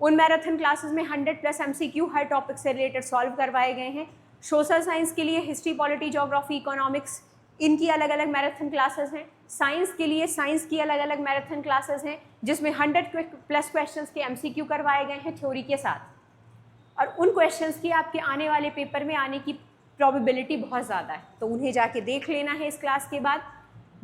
उन मैराथन क्लासेस में 100+ MCQ हर टॉपिक से रिलेटेड सॉल्व करवाए गए हैं। सोशल साइंस के लिए हिस्ट्री, पॉलिटी, ज्योग्राफी, इकोनॉमिक्स, इनकी अलग अलग मैराथन क्लासेस हैं। साइंस के लिए साइंस की अलग अलग मैराथन क्लासेस हैं जिसमें 100+ क्वेश्चंस के MCQ करवाए गए हैं थ्योरी के साथ, और उन क्वेश्चंस की आपके आने वाले पेपर में आने की प्रोबेबिलिटी बहुत ज़्यादा है, तो उन्हें जाके देख लेना है इस क्लास के बाद।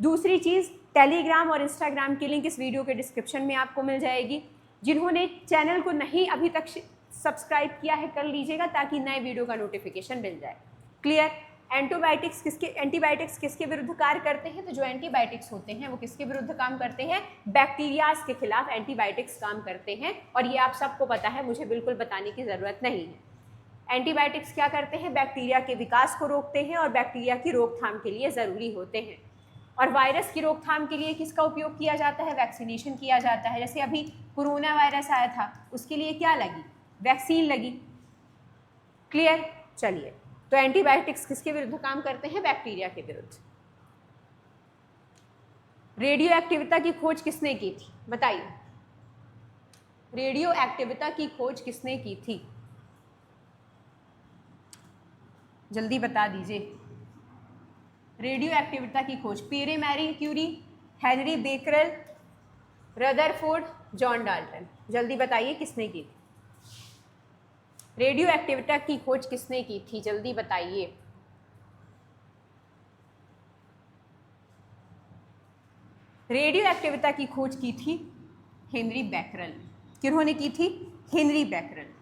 दूसरी चीज़, टेलीग्राम और इंस्टाग्राम की लिंक इस वीडियो के डिस्क्रिप्शन में आपको मिल जाएगी। जिन्होंने चैनल को नहीं अभी तक सब्सक्राइब किया है कर लीजिएगा ताकि नए वीडियो का नोटिफिकेशन मिल जाए। क्लियर। एंटीबायोटिक्स किसके विरुद्ध कार्य करते हैं, तो जो एंटीबायोटिक्स होते हैं वो किसके विरुद्ध काम करते हैं, बैक्टीरियाज के खिलाफ एंटीबायोटिक्स काम करते हैं। और ये आप सबको पता है, मुझे बिल्कुल बताने की ज़रूरत नहीं है। एंटीबायोटिक्स क्या करते हैं, बैक्टीरिया के विकास को रोकते हैं और बैक्टीरिया की रोकथाम के लिए ज़रूरी होते हैं। और वायरस की रोकथाम के लिए किसका उपयोग किया जाता है? वैक्सीनेशन किया जाता है। जैसे अभी कोरोना वायरस आया था, उसके लिए क्या लगी? वैक्सीन लगी। क्लियर? चलिए, तो एंटीबायोटिक्स किसके विरुद्ध काम करते हैं? बैक्टीरिया के विरुद्ध। रेडियो एक्टिविटी की खोज किसने की थी? बताइए, रेडियो एक्टिविटी की खोज किसने की थी? जल्दी बता दीजिए। रेडियो एक्टिविटी की खोज Pierre Marie Curie, Henri Becquerel, Rutherford, John Dalton. जल्दी बताइए किसने की थी? रेडियो एक्टिविटी की खोज किसने की थी? जल्दी बताइए। रेडियो एक्टिविटी की खोज की थी हेनरी बेकरेल। किन्होंने की थी? Henri Becquerel.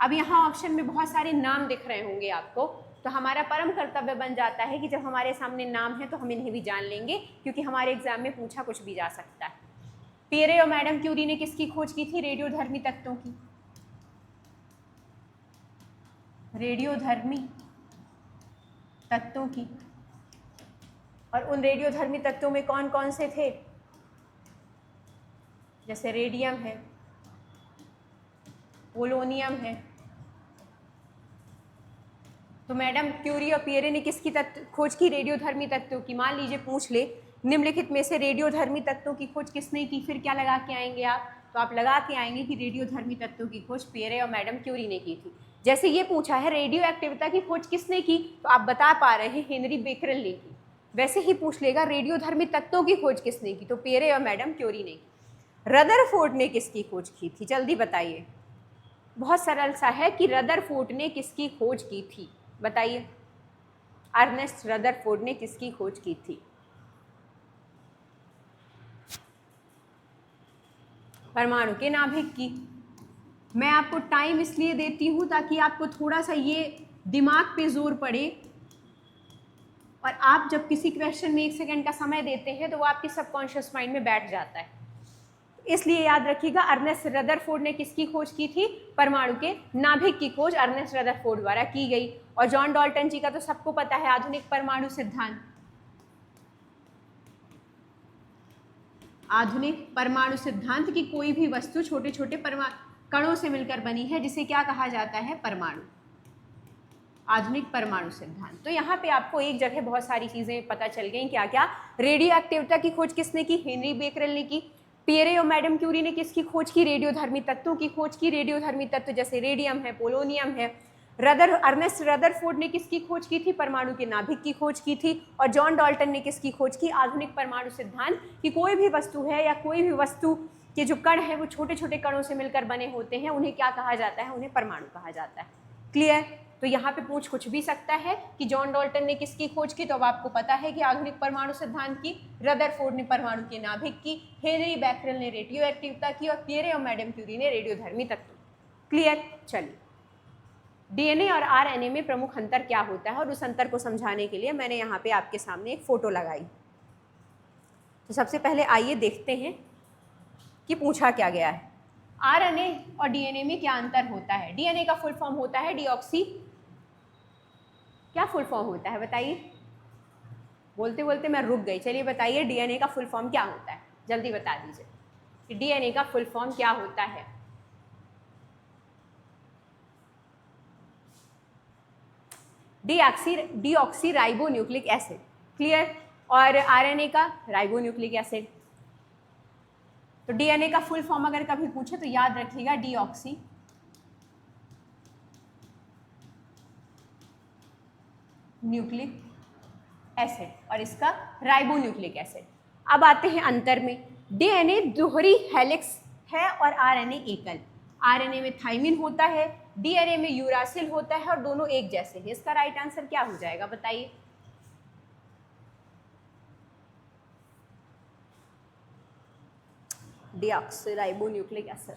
अब यहाँ ऑप्शन में बहुत सारे नाम दिख रहे होंगे आपको, तो हमारा परम कर्तव्य बन जाता है कि जब हमारे सामने नाम है तो हम इन्हें भी जान लेंगे, क्योंकि हमारे एग्जाम में पूछा कुछ भी जा सकता है। पियरे और मैडम क्यूरी ने किसकी खोज की थी? रेडियोधर्मी तत्वों की। रेडियोधर्मी तत्वों की। और उन रेडियोधर्मी तत्वों में कौन कौन से थे? जैसे रेडियम है, पोलोनियम है। तो मैडम क्यूरी और पियरे ने किसकी खोज की? रेडियोधर्मी तत्वों की। मान लीजिए पूछ ले निम्नलिखित में से रेडियोधर्मी तत्वों की खोज किसने की, फिर क्या लगा के आएंगे आप? तो आप लगा के आएंगे कि रेडियोधर्मी तत्वों की खोज पियरे और मैडम क्यूरी ने की थी। जैसे ये पूछा है रेडियो एक्टिविटी की खोज किसने की, तो आप बता पा रहे हैं हेनरी बेकरेल ने की। वैसे ही पूछ लेगा रेडियोधर्मी तत्वों की खोज किसने की, तो पियरे और मैडम क्यूरी ने की। रदरफोर्ड ने किसकी खोज की थी? जल्दी बताइए। बहुत सरल सा है कि रदरफोर्ड ने किसकी खोज की थी? बताइए, अर्नेस्ट रदरफोर्ड ने किसकी खोज की थी? परमाणु के नाभिक की। मैं आपको टाइम इसलिए देती हूं ताकि आपको थोड़ा सा ये दिमाग पे जोर पड़े, और आप जब किसी क्वेश्चन में 1 सेकंड का समय देते हैं तो वो आपके सबकॉन्शियस माइंड में बैठ जाता है। इसलिए याद रखिएगा, अर्नेस्ट रदरफोर्ड ने किसकी खोज की थी? परमाणु के नाभिक की खोज अर्नेस्ट रदरफोर्ड द्वारा की गई। और जॉन डाल्टन जी का तो सबको पता है, आधुनिक परमाणु सिद्धांत। आधुनिक परमाणु सिद्धांत की कोई भी वस्तु छोटे छोटे कणों से मिलकर बनी है, जिसे क्या कहा जाता है? परमाणु। आधुनिक परमाणु सिद्धांत। तो यहाँ पे आपको एक जगह बहुत सारी चीजें पता चल गई। क्या क्या? रेडियो एक्टिविटी की खोज किसने की? हेनरी बेकरेल ने की। पियरे और मैडम क्यूरी ने किसकी खोज की? रेडियोधर्मी तत्वों की खोज की। रेडियोधर्मी तत्व जैसे रेडियम है, पोलोनियम है। अर्नेस्ट रदरफोर्ड ने किसकी खोज की थी? परमाणु के नाभिक की खोज की थी। और जॉन डाल्टन ने किसकी खोज की? आधुनिक परमाणु सिद्धांत कि कोई भी वस्तु है या कोई भी वस्तु के जो कण है वो छोटे छोटे कणों से मिलकर बने होते हैं, उन्हें क्या कहा जाता है? उन्हें परमाणु कहा जाता है। क्लियर? तो यहाँ पे पूछ कुछ भी सकता है कि जॉन डाल्टन ने किसकी खोज की, तो अब आपको पता है कि आधुनिक परमाणु सिद्धांत की। रदरफोर्ड ने परमाणु के नाभिक की। हेनरी बेकरेल ने रेडियो एक्टिविटी की। और पियरे और मैडम क्यूरी ने रेडियोधर्मी तत्व। क्लियर? चलिए, डीएनए और आरएनए में प्रमुख अंतर क्या होता है, और उस अंतर को समझाने के लिए मैंने यहाँ पे आपके सामने एक फोटो लगाई। तो सबसे पहले आइए देखते हैं कि पूछा क्या गया है। आरएनए और डीएनए में क्या अंतर होता है? डीएनए का फुल फॉर्म होता है डीऑक्सी, क्या फुल फॉर्म होता है बताइए? बोलते बोलते मैं रुक गई। चलिए बताइए, डीएनए का फुल फॉर्म क्या होता है? जल्दी बता दीजिए कि डीएनए का फुल फॉर्म क्या होता है। Deoxy ribonucleic acid. क्लियर? और आरएनए का राइबोन्यूक्लिक एसिड। तो डीएनए का फुल फॉर्म अगर कभी पूछे तो याद रखिएगा डीऑक्सी न्यूक्लिक एसिड, और इसका राइबोन्यूक्लिक एसिड। अब आते हैं अंतर में। डीएनए दोहरी हेलिक्स है और आरएनए एकल। आरएनए में थाइमिन होता है, डीएनए में यूरासिल होता है, और दोनों एक जैसे हैं। इसका राइट आंसर क्या हो जाएगा बताइए? Deoxyribonucleic acid.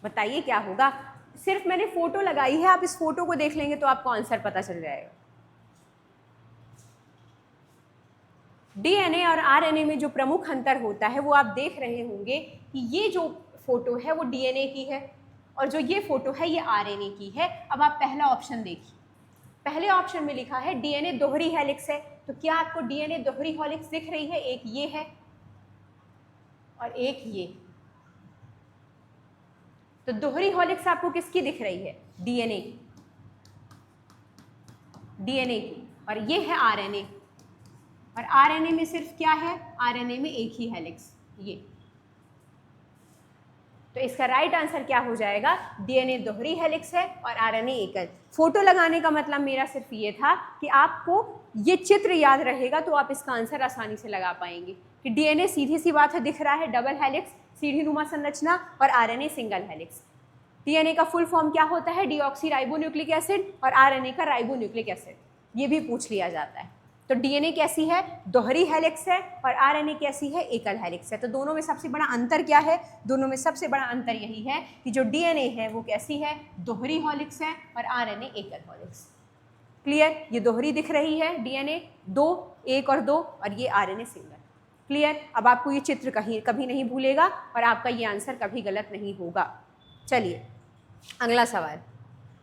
बताइए क्या होगा? सिर्फ मैंने फोटो लगाई है, आप इस फोटो को देख लेंगे तो आपको आंसर पता चल जाएगा। डीएनए और आरएनए में जो प्रमुख अंतर होता है वो आप देख रहे होंगे कि ये जो फोटो है वो डीएनए की है, और जो ये फोटो है ये आरएनए की है। अब आप पहला ऑप्शन देखिए। पहले ऑप्शन में लिखा है डीएनए दोहरी हेलिक्स है, तो क्या आपको डीएनए दोहरी हेलिक्स दिख रही है? एक ये है और एक ये। तो दोहरी हेलिक्स आपको किसकी दिख रही है? डीएनए की, डीएनए की। और ये है आरएनए, और आरएनए में सिर्फ क्या है? आरएनए में एक ही हेलिक्स, ये। तो इसका राइट आंसर क्या हो जाएगा? डीएनए दोहरी हेलिक्स है और आरएनए एकल। फोटो लगाने का मतलब मेरा सिर्फ ये था कि आपको ये चित्र याद रहेगा तो आप इसका आंसर आसानी से लगा पाएंगे कि डीएनए सीधी सी बात है दिख रहा है डबल हेलिक्स, सीढ़ी नुमा संरचना, और आरएनए सिंगल हेलिक्स। डीएनए का फुल फॉर्म क्या होता है? डीऑक्सी राइबोन्यूक्लिक एसिड, और आरएनए का राइबोन्यूक्लिक एसिड। ये भी पूछ लिया जाता है। तो डीएनए कैसी है? दोहरी हेलिक्स है, और आरएनए कैसी है? एकल हेलिक्स है। तो दोनों में सबसे बड़ा अंतर क्या है? दोनों में सबसे बड़ा अंतर यही है कि जो डीएनए है वो कैसी है? दोहरी हेलिक्स है, और आरएनए एकल हेलिक्स। क्लियर? ये दोहरी दिख रही है डीएनए, 2, 1 और 2, और ये आरएनए सिंगल। क्लियर? अब आपको ये चित्र कभी नहीं भूलेगा और आपका ये आंसर कभी गलत नहीं होगा। चलिए अगला सवाल।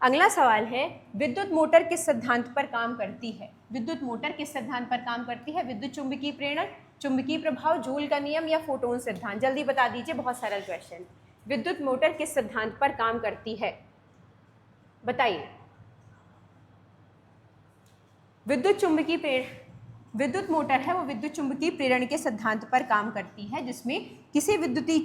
अगला सवाल है, विद्युत मोटर किस सिद्धांत पर काम करती है? विद्युत मोटर किस सिद्धांत पर काम करती है? विद्युत चुंबकीय प्रेरण, चुंबकीय प्रभाव, जूल का नियम, या फोटोन सिद्धांत? जल्दी बता दीजिए, बहुत सरल क्वेश्चन। विद्युत मोटर किस सिद्धांत पर काम करती है? बताइए। विद्युत चुंबकीय प्रेरण, विद्युत मोटर है वो विद्युत चुंबकीय प्रेरण के सिद्धांत पर काम करती है, जिसमें किसी विद्युतीय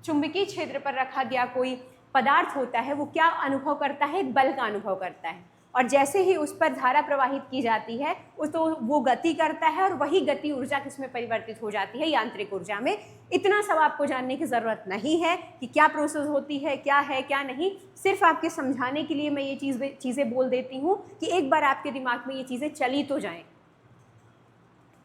चुंबकीय क्षेत्र पर रखा गया कोई पदार्थ होता है वो क्या अनुभव करता है? एक बल का अनुभव करता है, और जैसे ही उस पर धारा प्रवाहित की जाती है तो वो गति करता है, और वही गति ऊर्जा किसमें परिवर्तित हो जाती है? यांत्रिक ऊर्जा में। इतना सब आपको जानने की ज़रूरत नहीं है कि क्या प्रोसेस होती है, क्या है क्या नहीं। सिर्फ आपके समझाने के लिए मैं ये चीज़ें बोल देती हूँ कि एक बार आपके दिमाग में ये चीज़ें चली तो जाएँ।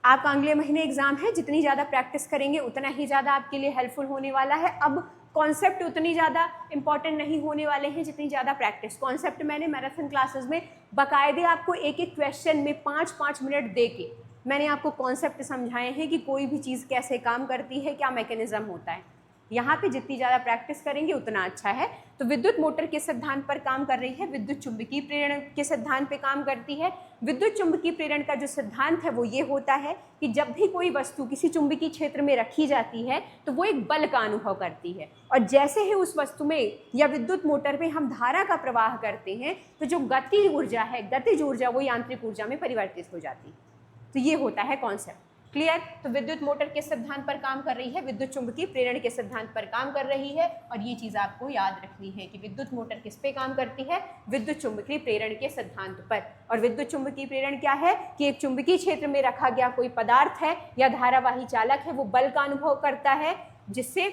आपका अगले महीने एग्जाम है, जितनी ज़्यादा प्रैक्टिस करेंगे उतना ही ज़्यादा आपके लिए हेल्पफुल होने वाला है। अब कॉन्सेप्ट उतनी ज़्यादा इंपॉर्टेंट नहीं होने वाले हैं जितनी ज़्यादा प्रैक्टिस। कॉन्सेप्ट मैंने मैराथन क्लासेस में बाकायदे आपको एक एक क्वेश्चन में 5-5 मिनट दे के मैंने आपको कॉन्सेप्ट समझाए हैं कि कोई भी चीज़ कैसे काम करती है, क्या मैकेनिज्म होता है। यहाँ पे जितनी ज़्यादा प्रैक्टिस करेंगे उतना अच्छा है। तो विद्युत मोटर किस सिद्धांत पर काम कर रही है? विद्युत चुंबकीय प्रेरण के सिद्धांत पे काम करती है। विद्युत चुंबकीय प्रेरण का जो सिद्धांत है वो ये होता है कि जब भी कोई वस्तु किसी चुंबकीय क्षेत्र में रखी जाती है तो वो एक बल का अनुभव करती है, और जैसे ही उस वस्तु में या विद्युत मोटर में हम धारा का प्रवाह करते हैं तो जो गति ऊर्जा है, गतिज ऊर्जा, वो यांत्रिक ऊर्जा में परिवर्तित हो जाती है। तो ये होता है कॉन्सेप्ट। क्लियर? तो विद्युत मोटर किस सिद्धांत पर काम कर रही है? विद्युत चुंबकीय प्रेरण के सिद्धांत पर काम कर रही है, और ये चीज़ आपको याद रखनी है कि विद्युत मोटर किस पे काम करती है? विद्युत चुंबकीय प्रेरण के सिद्धांत पर। और विद्युत चुंबकीय प्रेरण क्या है? कि एक चुंबकीय क्षेत्र में रखा गया कोई पदार्थ है या धारावाही चालक है, वो बल का अनुभव करता है, जिससे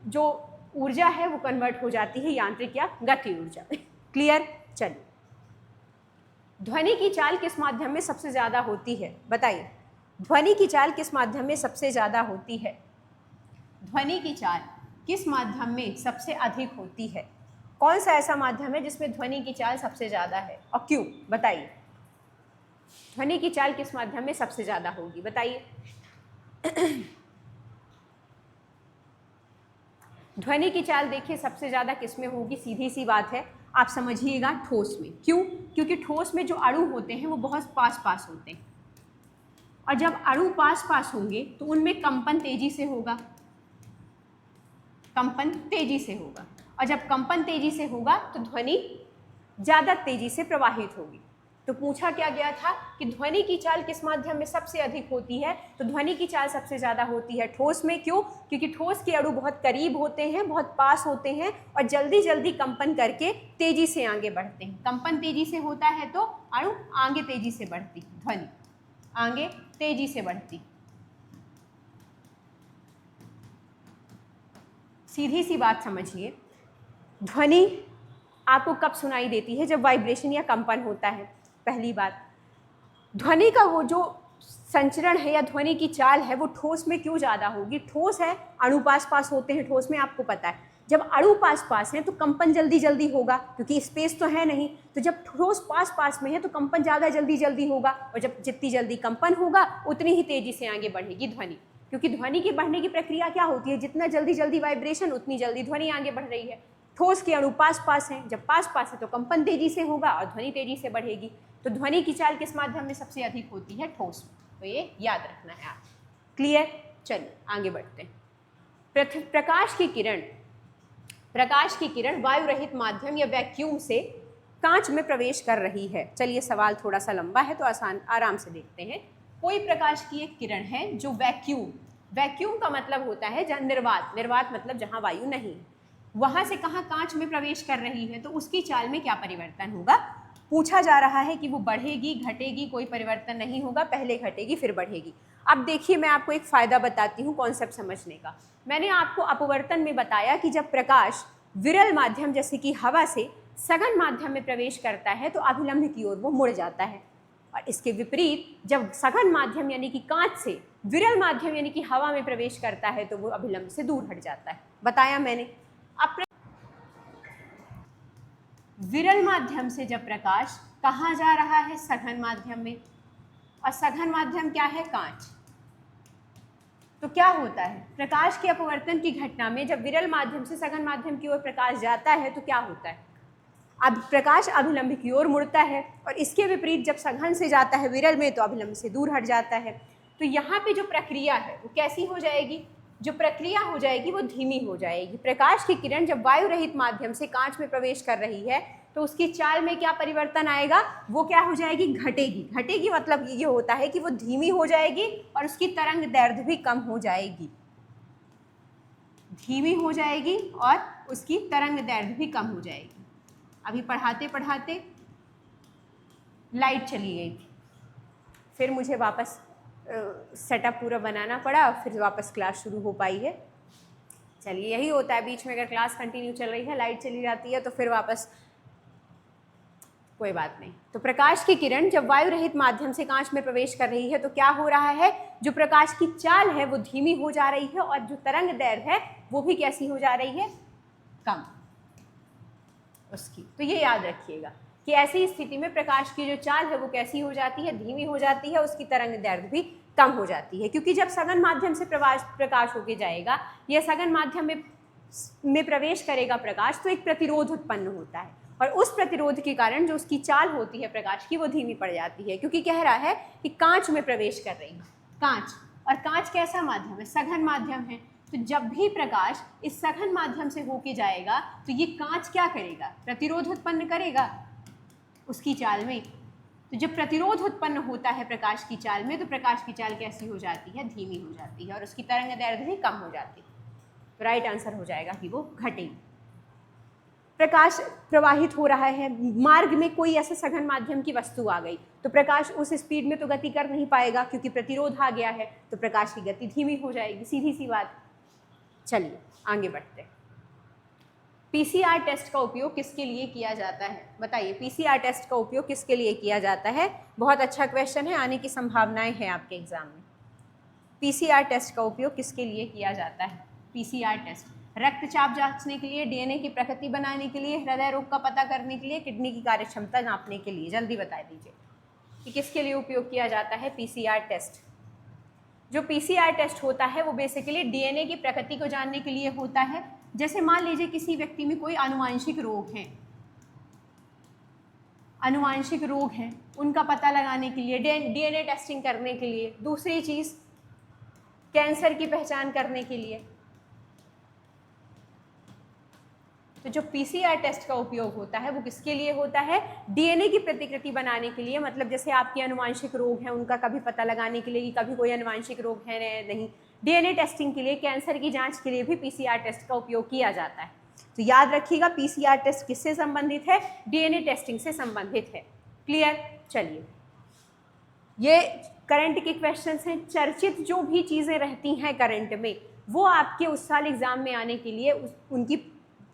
जो ऊर्जा है वो कन्वर्ट हो जाती है यांत्रिक या गति ऊर्जा। क्लियर? चलिए, ध्वनि की चाल किस माध्यम में सबसे ज़्यादा होती है? बताइए, ध्वनि की चाल किस माध्यम में सबसे ज़्यादा होती है? ध्वनि की चाल किस माध्यम में सबसे अधिक होती है? कौन सा ऐसा माध्यम है जिसमें ध्वनि की चाल सबसे ज़्यादा है और क्यों? बताइए, ध्वनि की चाल किस माध्यम में सबसे ज़्यादा होगी? बताइए। ध्वनि की चाल देखिए सबसे ज़्यादा किस में होगी? सीधी सी बात है, आप समझिएगा, ठोस में। क्यों? क्योंकि ठोस में जो अणु होते हैं वो बहुत पास पास होते हैं, और जब अणु पास पास होंगे तो उनमें कंपन तेजी से होगा, कंपन तेजी से होगा, और जब कंपन तेजी से होगा तो ध्वनि ज़्यादा तेजी से प्रवाहित होगी। तो पूछा क्या गया था कि ध्वनि की चाल किस माध्यम में सबसे अधिक होती है? तो ध्वनि की चाल सबसे ज़्यादा होती है ठोस में। क्यों? क्योंकि ठोस के अणु बहुत करीब होते हैं, बहुत पास होते हैं, और जल्दी जल्दी कंपन करके तेजी से आगे बढ़ते हैं। कंपन तेजी से होता है तो अणु आगे तेजी से बढ़ती, ध्वनि आगे तेजी से बढ़ती। सीधी सी बात समझिए, ध्वनि आपको कब सुनाई देती है? जब वाइब्रेशन या कंपन होता है। पहली बात, ध्वनि का वो जो संचरण है या ध्वनि की चाल है वो ठोस में क्यों ज़्यादा होगी? ठोस है, अणु पास पास होते हैं ठोस में, आपको पता है। जब अणु पास पास हैं तो कंपन जल्दी जल्दी होगा, क्योंकि स्पेस तो है नहीं। तो जब ठोस पास पास में है तो कंपन ज़्यादा जल्दी जल्दी होगा, और जब जितनी जल्दी कंपन होगा उतनी ही तेज़ी से आगे बढ़ेगी ध्वनि। क्योंकि ध्वनि की बढ़ने की प्रक्रिया क्या होती है? जितना जल्दी जल्दी वाइब्रेशन उतनी जल्दी ध्वनि आगे बढ़ रही है। ठोस के अणु पास पास हैं, जब पास पास है तो कंपन तेजी से होगा और ध्वनि तेजी से बढ़ेगी। तो ध्वनि की चाल किस माध्यम में सबसे अधिक होती है? ठोस में। तो ये याद रखना है आप। क्लियर? चलिए आगे बढ़ते हैं। प्रकाश की किरण वायु रहित माध्यम या वैक्यूम से कांच में प्रवेश कर रही है। चलिए सवाल थोड़ा सा लंबा है तो आराम से देखते हैं। कोई प्रकाश की एक किरण है जो वैक्यूम का मतलब होता है जहाँ निर्वात मतलब जहाँ वायु नहीं, वहां से कहाँ कांच में प्रवेश कर रही है, तो उसकी चाल में क्या परिवर्तन होगा? पूछा जा रहा है कि वो बढ़ेगी घटेगी, कोई परिवर्तन नहीं होगा, पहले घटेगी फिर बढ़ेगी। अब देखिए मैं आपको एक फायदा बताती हूँ कॉन्सेप्ट समझने का। मैंने आपको अपवर्तन में बताया कि जब प्रकाश विरल माध्यम जैसे कि हवा से सघन माध्यम में प्रवेश करता है तो अभिलंब की ओर वो मुड़ जाता है, और इसके विपरीत जब सघन माध्यम यानी कि कांच से विरल माध्यम यानी कि हवा में प्रवेश करता है तो वो अभिलंब से दूर हट जाता है। बताया मैंने। अब विरल माध्यम से जब प्रकाश कहाँ जा रहा है? सघन माध्यम में, और सघन माध्यम क्या है? कांच। तो क्या होता है? प्रकाश के अपवर्तन की घटना में जब विरल माध्यम से सघन माध्यम की ओर प्रकाश जाता है तो क्या होता है? अब प्रकाश अभिलंब की ओर मुड़ता है, और इसके विपरीत जब सघन से जाता है विरल में तो अभिलंब से दूर हट जाता है। तो यहाँ पे जो प्रक्रिया है वो कैसी हो जाएगी? जो प्रक्रिया हो जाएगी वो धीमी हो जाएगी। प्रकाश की किरण जब वायु रहित माध्यम से कांच में प्रवेश कर रही है तो उसकी चाल में क्या परिवर्तन आएगा? वो क्या हो जाएगी? घटेगी मतलब ये होता है कि वो धीमी हो जाएगी और उसकी तरंग दैर्ध्य भी कम हो जाएगी। धीमी हो जाएगी और उसकी तरंग दैर्ध्य भी कम हो जाएगी। अभी पढ़ाते पढ़ाते लाइट चली गई थी, फिर मुझे वापस सेटअप पूरा बनाना पड़ा, फिर वापस क्लास शुरू हो पाई है। चलिए यही होता है, बीच में अगर क्लास कंटिन्यू चल रही है लाइट चली जाती है तो फिर वापस कोई बात नहीं। तो प्रकाश की किरण जब वायु रहित माध्यम से कांच में प्रवेश कर रही है तो क्या हो रहा है? जो प्रकाश की चाल है वो धीमी हो जा रही है, और जो तरंग दैर्ध्य है वो भी कैसी हो जा रही है? कम उसकी। तो ये याद रखिएगा कि ऐसी स्थिति में प्रकाश की जो चाल है वो कैसी हो जाती है? धीमी हो जाती है, उसकी तरंग दैर्ध्य भी कम हो जाती है। क्योंकि जब सघन माध्यम से प्रकाश होके जाएगा या सघन माध्यम में प्रवेश करेगा प्रकाश, तो एक प्रतिरोध उत्पन्न होता है, और उस प्रतिरोध के कारण जो उसकी चाल होती है प्रकाश की वो धीमी पड़ जाती है। क्योंकि कह रहा है कि कांच में प्रवेश कर रही है, कांच, और कांच कैसा माध्यम है? सघन माध्यम है। तो जब भी प्रकाश इस सघन माध्यम से होके जाएगा तो ये कांच क्या करेगा? प्रतिरोध उत्पन्न करेगा उसकी चाल में। तो जब प्रतिरोध उत्पन्न होता है प्रकाश की चाल में तो प्रकाश की चाल कैसी हो जाती है? धीमी हो जाती है, और उसकी तरंग दैर्ध्य भी कम हो जाती है। तो राइट आंसर हो जाएगा कि वो घटेगी। प्रकाश प्रवाहित हो रहा है, मार्ग में कोई ऐसा सघन माध्यम की वस्तु आ गई तो प्रकाश उस स्पीड में तो गति कर नहीं पाएगा क्योंकि प्रतिरोध आ गया है, तो प्रकाश की गति धीमी हो जाएगी, सीधी सी बात। चलिए आगे बढ़ते हैं। पीसीआर टेस्ट का उपयोग किसके लिए किया जाता है? बताइए, पीसीआर टेस्ट का उपयोग किसके लिए किया जाता है? बहुत अच्छा क्वेश्चन है, आने की संभावनाएं हैं आपके एग्जाम में। पीसीआर टेस्ट का उपयोग किसके लिए किया जाता है? पीसीआर टेस्ट रक्तचाप जांचने के लिए, डीएनए की प्रकृति बनाने के लिए, हृदय रोग का पता करने के लिए, किडनी की कार्यक्षमता नापने के लिए। जल्दी बता दीजिए कि किसके लिए उपयोग किया जाता है पीसीआर टेस्ट? जो पीसीआर टेस्ट होता है वो बेसिकली डीएनए की प्रकृति को जानने के लिए होता है। जैसे मान लीजिए किसी व्यक्ति में कोई आनुवांशिक रोग है, आनुवांशिक रोग हैं, उनका पता लगाने के लिए, डीएनए टेस्टिंग करने के लिए। दूसरी चीज़ कैंसर की पहचान करने के लिए। तो जो पीसीआर टेस्ट का उपयोग होता है वो किसके लिए होता है? डीएनए की प्रतिकृति बनाने के लिए। मतलब जैसे आपके आनुवांशिक रोग हैं उनका कभी पता लगाने के लिए कि कभी कोई आनुवांशिक रोग है नहीं। डीएनए टेस्टिंग के लिए, कैंसर की जांच के लिए भी पीसीआर टेस्ट का उपयोग किया जाता है। तो याद रखिएगा पीसीआर टेस्ट किससे संबंधित है? डीएनए टेस्टिंग से संबंधित है। क्लियर? चलिए, ये करंट के क्वेश्चंस हैं। चर्चित जो भी चीज़ें रहती हैं करंट में वो आपके उस साल एग्जाम में आने के लिए उनकी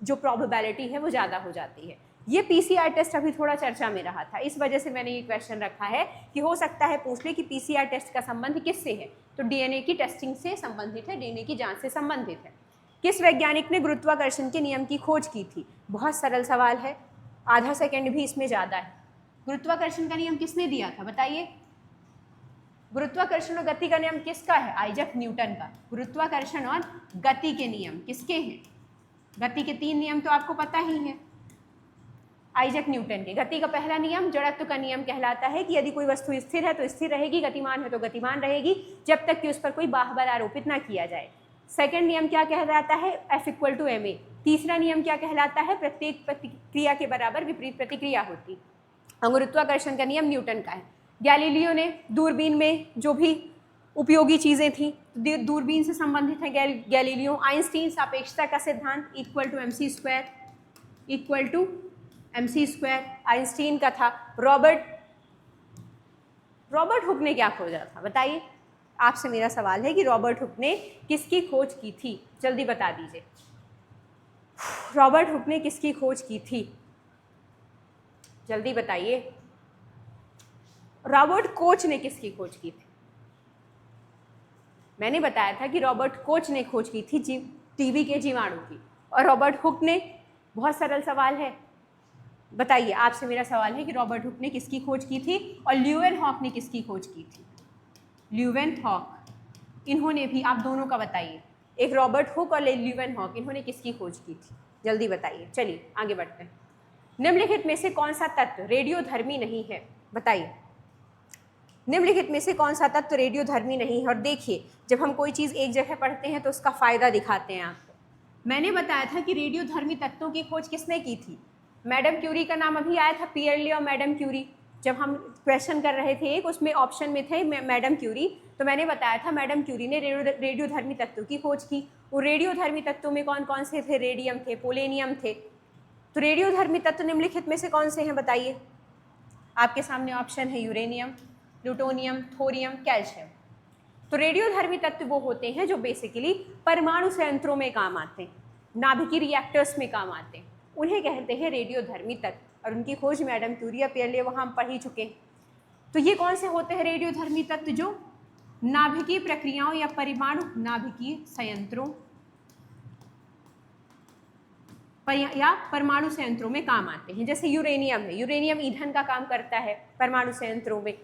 जो प्रोबेबिलिटी है वो ज़्यादा हो जाती है। ये पीसीआर टेस्ट अभी थोड़ा चर्चा में रहा था, इस वजह से मैंने ये क्वेश्चन रखा है कि हो सकता है पूछ ले कि पीसीआर टेस्ट का संबंध किससे है? तो डीएनए की टेस्टिंग से संबंधित है, डीएनए की जांच से संबंधित है। किस वैज्ञानिक ने गुरुत्वाकर्षण के नियम की खोज की थी? बहुत सरल सवाल है, आधा सेकेंड भी इसमें ज़्यादा है। गुरुत्वाकर्षण का नियम किसने दिया था बताइए? गुरुत्वाकर्षण और गति का नियम किसका है? आइजैक न्यूटन का। गुरुत्वाकर्षण और गति के नियम किसके हैं? गति के 3 नियम तो आपको पता ही है। आइजैक न्यूटन के गति का पहला नियम जड़त्व का नियम कहलाता है कि यदि कोई वस्तु स्थिर है तो स्थिर रहेगी, गतिमान है तो गतिमान रहेगी, जब तक कि उस पर कोई बाह्य बल आरोपित ना किया जाए। सेकंड नियम क्या कहलाता है? F=ma। तीसरा नियम क्या कहलाता है? प्रत्येक प्रतिक्रिया के बराबर विपरीत प्रतिक्रिया होती। गुरुत्वाकर्षण का नियम न्यूटन का है। गैलीलियो ने दूरबीन में जो भी उपयोगी चीज़ें थी दूरबीन से संबंधित है गैलीलियो। आइंस्टीन सापेक्षता का सिद्धांत =mc², आइंस्टीन का था। रॉबर्ट हुक ने क्या खोजा था? बताइए, आपसे मेरा सवाल है कि रॉबर्ट हुक ने किसकी खोज की थी? जल्दी बता दीजिए, रॉबर्ट हुक ने किसकी खोज की थी? जल्दी बताइए। रॉबर्ट कोच ने किसकी खोज की थी? मैंने बताया था कि रॉबर्ट कोच ने खोज की थी टीबी के जीवाणु की। और रॉबर्ट हुक ने, बहुत सरल सवाल है, बताइए, आपसे मेरा सवाल है कि रॉबर्ट हुक ने किसकी खोज की थी और ल्यूवेनहॉक ने किसकी खोज की थी? ल्यूवेनहॉक, इन्होंने भी, आप दोनों का बताइए, एक रॉबर्ट हुक और ल्यूवेनहॉक, इन्होंने किसकी खोज की थी? जल्दी बताइए। चलिए आगे बढ़ते हैं। निम्नलिखित में से कौन सा तत्व रेडियोधर्मी नहीं है? बताइए, निम्नलिखित में से कौन सा तत्व रेडियोधर्मी नहीं है? और देखिए, जब हम कोई चीज़ एक जगह पढ़ते हैं तो उसका फ़ायदा दिखाते हैं आपको। मैंने बताया था कि रेडियोधर्मी तत्वों की खोज किसने की थी? मैडम क्यूरी का नाम अभी आया था, पियरले और मैडम क्यूरी। जब हम क्वेश्चन कर रहे थे एक, उसमें ऑप्शन में थे मैडम क्यूरी, तो मैंने बताया था मैडम क्यूरी ने रेडियोधर्मी तत्वों की खोज की। वो रेडियोधर्मी तत्वों में कौन कौन से थे? रेडियम थे, पोलेनियम थे। तो रेडियोधर्मी तत्व निम्नलिखित में से कौन से हैं? बताइए। आपके सामने ऑप्शन है यूरेनियम, प्लूटोनियम, थोरियम, कैल्शियम। तो रेडियोधर्मी तत्व वो होते हैं जो बेसिकली परमाणु संयंत्रों में काम आते हैं, नाभिकीय रिएक्टर्स में काम आते हैं, उन्हें कहते हैं रेडियोधर्मी तत्व। और उनकी खोज मैडम क्यूरी या पियरले वहाँ हम पढ़ ही चुके हैं। तो ये कौन से होते हैं रेडियोधर्मी तत्व? जो नाभिकीय प्रक्रियाओं या परमाणु नाभिकीय संयंत्रों या परमाणु संयंत्रों में काम आते हैं। जैसे यूरेनियम है, यूरेनियम ईंधन का काम करता है परमाणु संयंत्रों में।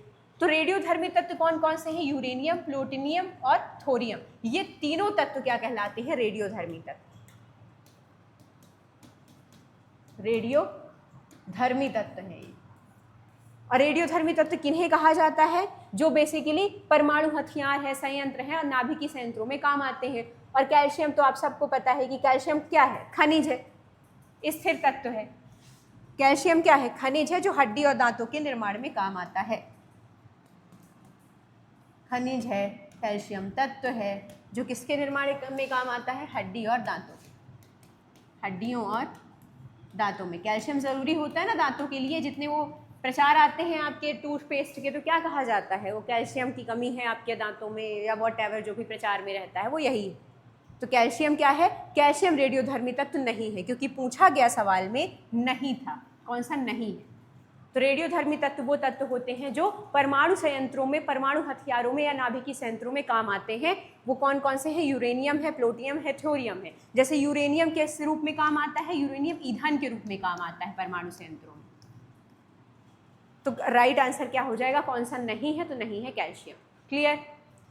तो रेडियोधर्मी तत्व कौन कौन से हैं? यूरेनियम, प्लूटोनियम और थोरियम। ये तीनों तत्व क्या कहलाते हैं? रेडियोधर्मी तत्व। रेडियोधर्मी तत्व है ये। और रेडियोधर्मी तत्व किन्हें कहा जाता है? जो बेसिकली परमाणु हथियार है, संयंत्र है और नाभिकीय संयंत्रों में काम आते हैं। और कैल्शियम तो आप सबको पता है कि कैल्शियम क्या है? खनिज है, स्थिर तत्व है। कैल्शियम क्या है? खनिज है, जो हड्डी और दांतों के निर्माण में काम आता है। खनिज है, कैल्शियम तत्व है, जो किसके निर्माण में काम आता है? हड्डी और दांतों, हड्डियों और दांतों में। कैल्शियम ज़रूरी होता है ना दांतों के लिए। जितने वो प्रचार आते हैं आपके टूथपेस्ट के, तो क्या कहा जाता है? वो कैल्शियम की कमी है आपके दांतों में, या वॉटएवर जो भी प्रचार में रहता है वो यही है। तो कैल्शियम क्या है? कैल्शियम रेडियोधर्मी तत्व नहीं है, क्योंकि पूछा गया सवाल में नहीं था। कौन सा? नहीं है। तो रेडियोधर्मी तत्व वो तत्व होते हैं जो परमाणु संयंत्रों में, परमाणु हथियारों में या नाभिकीय संयंत्रों में काम आते हैं। वो कौन कौन से हैं? यूरेनियम है, प्लूटोनियम है, थोरियम है। जैसे यूरेनियम किस रूप में काम आता है? यूरेनियम ईंधन के रूप में काम आता है परमाणु संयंत्रों में। तो राइट आंसर क्या हो जाएगा? कौन सा नहीं है? तो नहीं है कैल्शियम। क्लियर?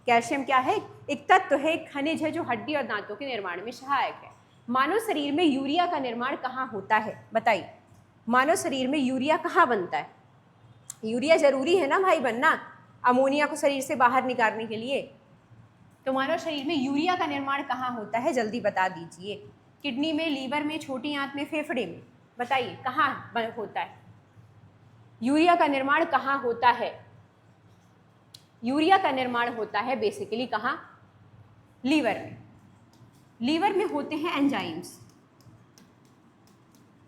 कैल्शियम क्या है? एक तत्व है, एक खनिज है, जो हड्डी और दांतों के निर्माण में सहायक है। मानव शरीर में यूरिया का निर्माण कहाँ होता है? बताइए, मानव शरीर में यूरिया कहाँ बनता है? यूरिया जरूरी है ना भाई बनना, अमोनिया को शरीर से बाहर निकालने के लिए। तो मानव शरीर में यूरिया का निर्माण कहाँ होता है? जल्दी बता दीजिए। किडनी में, लीवर में, छोटी आंत में, फेफड़े में? बताइए कहाँ होता है? यूरिया का निर्माण कहाँ होता है? यूरिया का निर्माण होता है बेसिकली कहाँ? लीवर में। लीवर में होते हैं एंजाइम्स।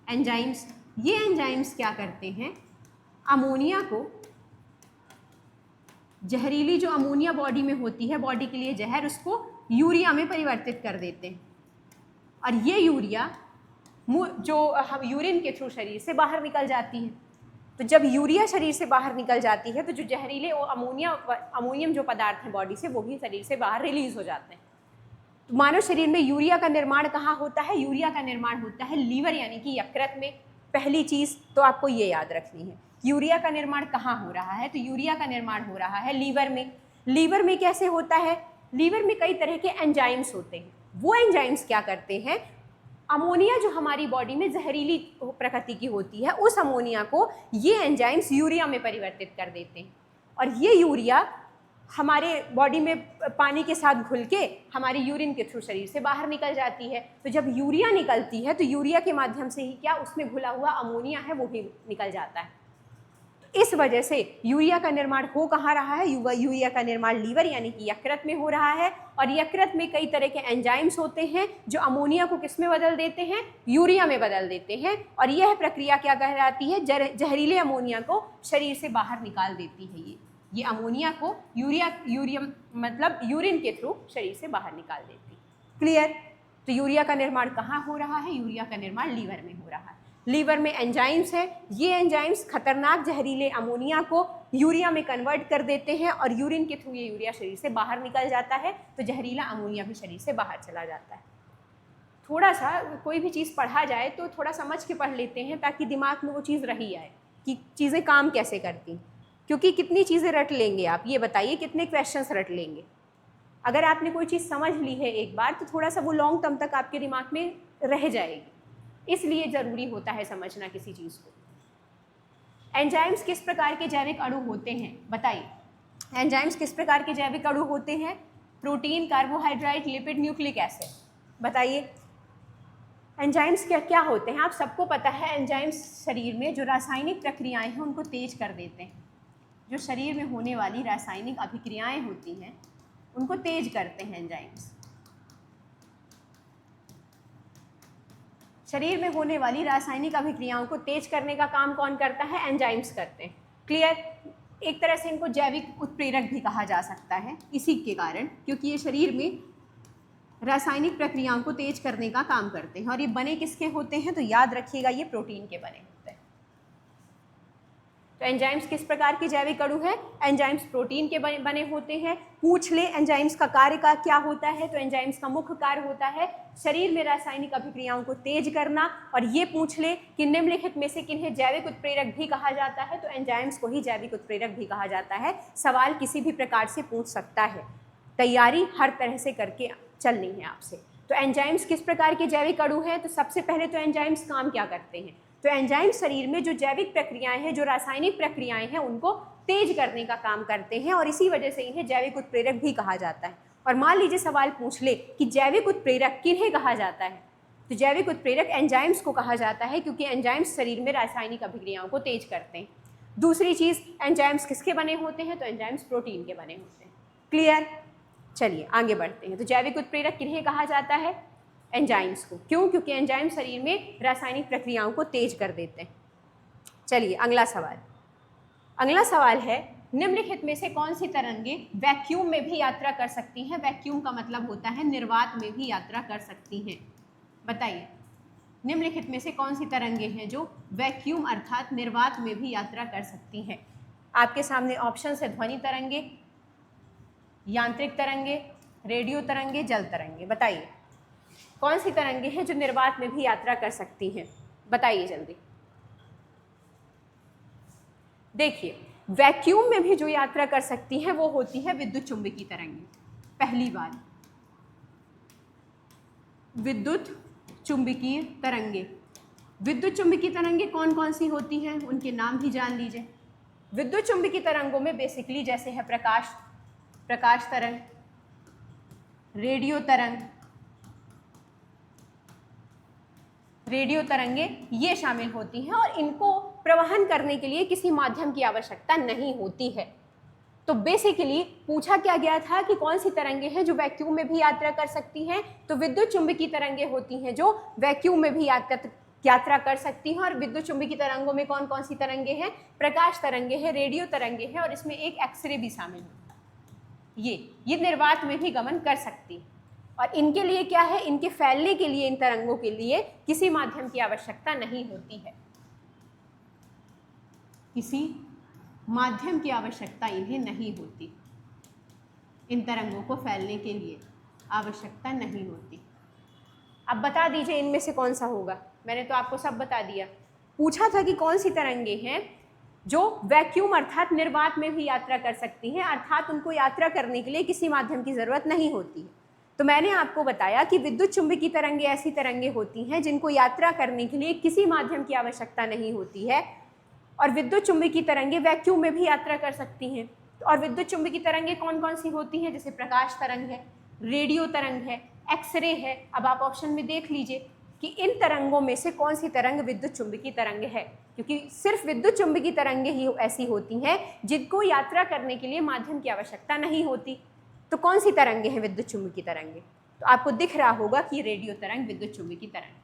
एंजाइम्स, ये एंजाइम्स क्या करते हैं? अमोनिया को, जहरीली जो अमोनिया बॉडी में होती है, बॉडी के लिए जहर, उसको यूरिया में परिवर्तित कर देते हैं। और ये यूरिया जो हम यूरिन के थ्रू शरीर से बाहर निकल जाती है। तो जब यूरिया शरीर से बाहर निकल जाती है तो जो जहरीले अमोनियम जो पदार्थ हैं बॉडी से, वो भी शरीर से बाहर रिलीज हो जाते हैं। तो मानव शरीर में यूरिया का निर्माण कहाँ होता है? यूरिया का निर्माण होता है लीवर यानी कि यकृत में। पहली चीज़ तो आपको ये याद रखनी है, यूरिया का निर्माण कहाँ हो रहा है? तो यूरिया का निर्माण हो रहा है लीवर में। लीवर में कैसे होता है? लीवर में कई तरह के एंजाइम्स होते हैं। वो एंजाइम्स क्या करते हैं? अमोनिया जो हमारी बॉडी में जहरीली प्रकृति की होती है, उस अमोनिया को ये एंजाइम्स यूरिया में परिवर्तित कर देते हैं और ये यूरिया हमारे बॉडी में पानी के साथ घुल के हमारी यूरिन के थ्रू शरीर से बाहर निकल जाती है। तो जब यूरिया निकलती है तो यूरिया के माध्यम से ही क्या उसमें घुला हुआ अमोनिया है वो भी निकल जाता है। तो इस वजह से यूरिया का निर्माण हो कहाँ रहा है? यूरिया का निर्माण लीवर यानी कि यकृत में हो रहा है और यकृत में कई तरह के एंजाइम्स होते हैं जो अमोनिया को किस में बदल देते हैं? यूरिया में बदल देते हैं और यह प्रक्रिया क्या कहलाती है? जहरीले अमोनिया को शरीर से बाहर निकाल देती है। ये अमोनिया को यूरियम मतलब यूरिन के थ्रू शरीर से बाहर निकाल देती। क्लियर? तो यूरिया का निर्माण कहाँ हो रहा है? यूरिया का निर्माण लीवर में हो रहा है। लीवर में एंजाइम्स है, ये एंजाइम्स खतरनाक जहरीले अमोनिया को यूरिया में कन्वर्ट कर देते हैं और यूरिन के थ्रू ये यूरिया शरीर से बाहर निकल जाता है, तो जहरीला अमोनिया भी शरीर से बाहर चला जाता है। थोड़ा सा कोई भी चीज़ पढ़ा जाए तो थोड़ा समझ के पढ़ लेते हैं ताकि दिमाग में वो चीज़ रही आए कि चीज़ें काम कैसे करती, क्योंकि कितनी चीज़ें रट लेंगे आप, ये बताइए कितने क्वेश्चंस रट लेंगे। अगर आपने कोई चीज़ समझ ली है एक बार तो थोड़ा सा वो लॉन्ग टर्म तक आपके दिमाग में रह जाएगी, इसलिए ज़रूरी होता है समझना किसी चीज़ को। एंजाइम्स किस प्रकार के जैविक अणु होते हैं? बताइए, एंजाइम्स किस प्रकार के जैविक अणु होते हैं? Protein, carbohydrate, lipid, nucleic acid. बताइए एंजाइम्स क्या क्या होते हैं? आप सबको पता है एंजाइम्स शरीर में जो रासायनिक प्रक्रियाएं हैं उनको तेज कर देते हैं। जो शरीर में होने वाली रासायनिक अभिक्रियाएं होती हैं उनको तेज करते हैं एंजाइम्स। शरीर में होने वाली रासायनिक अभिक्रियाओं को तेज करने का काम कौन करता है? एंजाइम्स करते हैं। क्लियर? एक तरह से इनको जैविक उत्प्रेरक भी कहा जा सकता है इसी के कारण, क्योंकि ये शरीर में रासायनिक प्रक्रियाओं को तेज करने का काम करते हैं। और ये बने किसके होते हैं? तो याद रखिएगा ये प्रोटीन के बने होते हैं। तो एंजाइम्स किस प्रकार के जैविक अणु है? एंजाइम्स प्रोटीन के बने होते हैं। पूछ ले एंजाइम्स का कार्य का क्या होता है? तो एंजाइम्स का मुख्य कार्य होता है शरीर में रासायनिक अभिक्रियाओं को तेज करना। और ये पूछ ले कि निम्नलिखित में से किन्हें जैविक उत्प्रेरक भी कहा जाता है? तो एंजाइम्स को ही जैविक उत्प्रेरक भी कहा जाता है। सवाल किसी भी प्रकार से पूछ सकता है, तैयारी हर तरह से करके चलनी है आपसे। तो एंजाइम्स किस प्रकार के जैविक अणु हैं? तो सबसे पहले तो एंजाइम्स काम क्या करते हैं? तो एंजाइम शरीर में जो जैविक प्रक्रियाएं हैं, जो रासायनिक प्रक्रियाएं हैं, उनको तेज करने का काम करते हैं और इसी वजह से इन्हें जैविक उत्प्रेरक भी कहा जाता है। और मान लीजिए सवाल पूछ ले कि जैविक उत्प्रेरक किन्हें कहा जाता है? तो जैविक उत्प्रेरक एंजाइम्स को कहा जाता है, क्योंकि एंजाइम्स शरीर में रासायनिक अभिक्रियाओं को तेज करते हैं। दूसरी चीज़, एंजाइम्स किसके बने होते हैं? तो एंजाइम्स प्रोटीन के बने होते हैं। क्लियर? चलिए आगे बढ़ते हैं। तो जैविक उत्प्रेरक किन्हें कहा जाता है? एंजाइम्स को। क्यों? क्योंकि एंजाइम शरीर में रासायनिक प्रक्रियाओं को तेज कर देते हैं। चलिए अगला सवाल। अगला सवाल है, निम्नलिखित में से कौन सी तरंगे वैक्यूम में भी यात्रा कर सकती हैं? वैक्यूम का मतलब होता है निर्वात में भी यात्रा कर सकती हैं। बताइए निम्नलिखित में से कौन सी तरंगे हैं जो वैक्यूम अर्थात निर्वात में भी यात्रा कर सकती हैं? आपके सामने ऑप्शन है ध्वनि तरंगे, यांत्रिक तरंगे, रेडियो तरंगे, जल तरंगे। बताइए कौन सी तरंगे हैं जो निर्वात में भी यात्रा कर सकती हैं? बताइए जल्दी। देखिए वैक्यूम में भी जो यात्रा कर सकती हैं वो होती है विद्युत चुंबकीय तरंगे। पहली बात, विद्युत चुंबकीय तरंगे। विद्युत चुंबकीय तरंगे कौन कौन सी होती हैं उनके नाम भी जान लीजिए। विद्युत चुंबकीय तरंगों में बेसिकली जैसे है प्रकाश तरंग, रेडियो तरंगे ये शामिल होती हैं और इनको प्रवहन करने के लिए किसी माध्यम की आवश्यकता नहीं होती है। तो बेसिकली पूछा क्या गया था कि कौन सी तरंगे हैं जो वैक्यूम में भी यात्रा कर सकती हैं? तो विद्युत चुंबकीय तरंगे होती हैं जो वैक्यूम में भी यात्रा कर सकती हैं। और विद्युत चुंबकीय तरंगों में कौन कौन सी तरंगे हैं? प्रकाश तरंगे हैं, रेडियो तरंगे हैं और इसमें एक एक्सरे भी शामिल है। ये निर्वात में भी गमन कर सकती है और इनके लिए क्या है, इनके फैलने के लिए, इन तरंगों के लिए किसी माध्यम की आवश्यकता नहीं होती है। किसी माध्यम की आवश्यकता इन्हें नहीं होती, इन तरंगों को फैलने के लिए आवश्यकता नहीं होती। अब बता दीजिए इनमें से कौन सा होगा? मैंने तो आपको सब बता दिया। पूछा था कि कौन सी तरंगे हैं जो वैक्यूम अर्थात निर्वात में भी यात्रा कर सकती हैं, अर्थात उनको यात्रा करने के लिए किसी माध्यम की जरूरत नहीं होती है। तो मैंने आपको बताया कि विद्युत चुंबकीय तरंगें ऐसी तरंगें होती हैं जिनको यात्रा करने के लिए किसी माध्यम की आवश्यकता नहीं होती है, और विद्युत चुंबकीय तरंगें वैक्यूम में भी यात्रा कर सकती हैं। और विद्युत चुंबकीय तरंगें कौन कौन सी होती हैं? जैसे प्रकाश तरंग है, रेडियो तरंग है, एक्सरे है। अब आप ऑप्शन में देख लीजिए कि इन तरंगों में से कौन सी तरंग विद्युत चुंबकीय तरंग है, क्योंकि सिर्फ विद्युत चुंबकीय तरंगें ही ऐसी होती हैं जिनको यात्रा करने के लिए माध्यम की आवश्यकता नहीं होती। तो कौन सी तरंगें हैं विद्युत चुंबकीय तरंगें? तो आपको दिख रहा होगा कि रेडियो तरंग विद्युत चुंबकीय तरंग।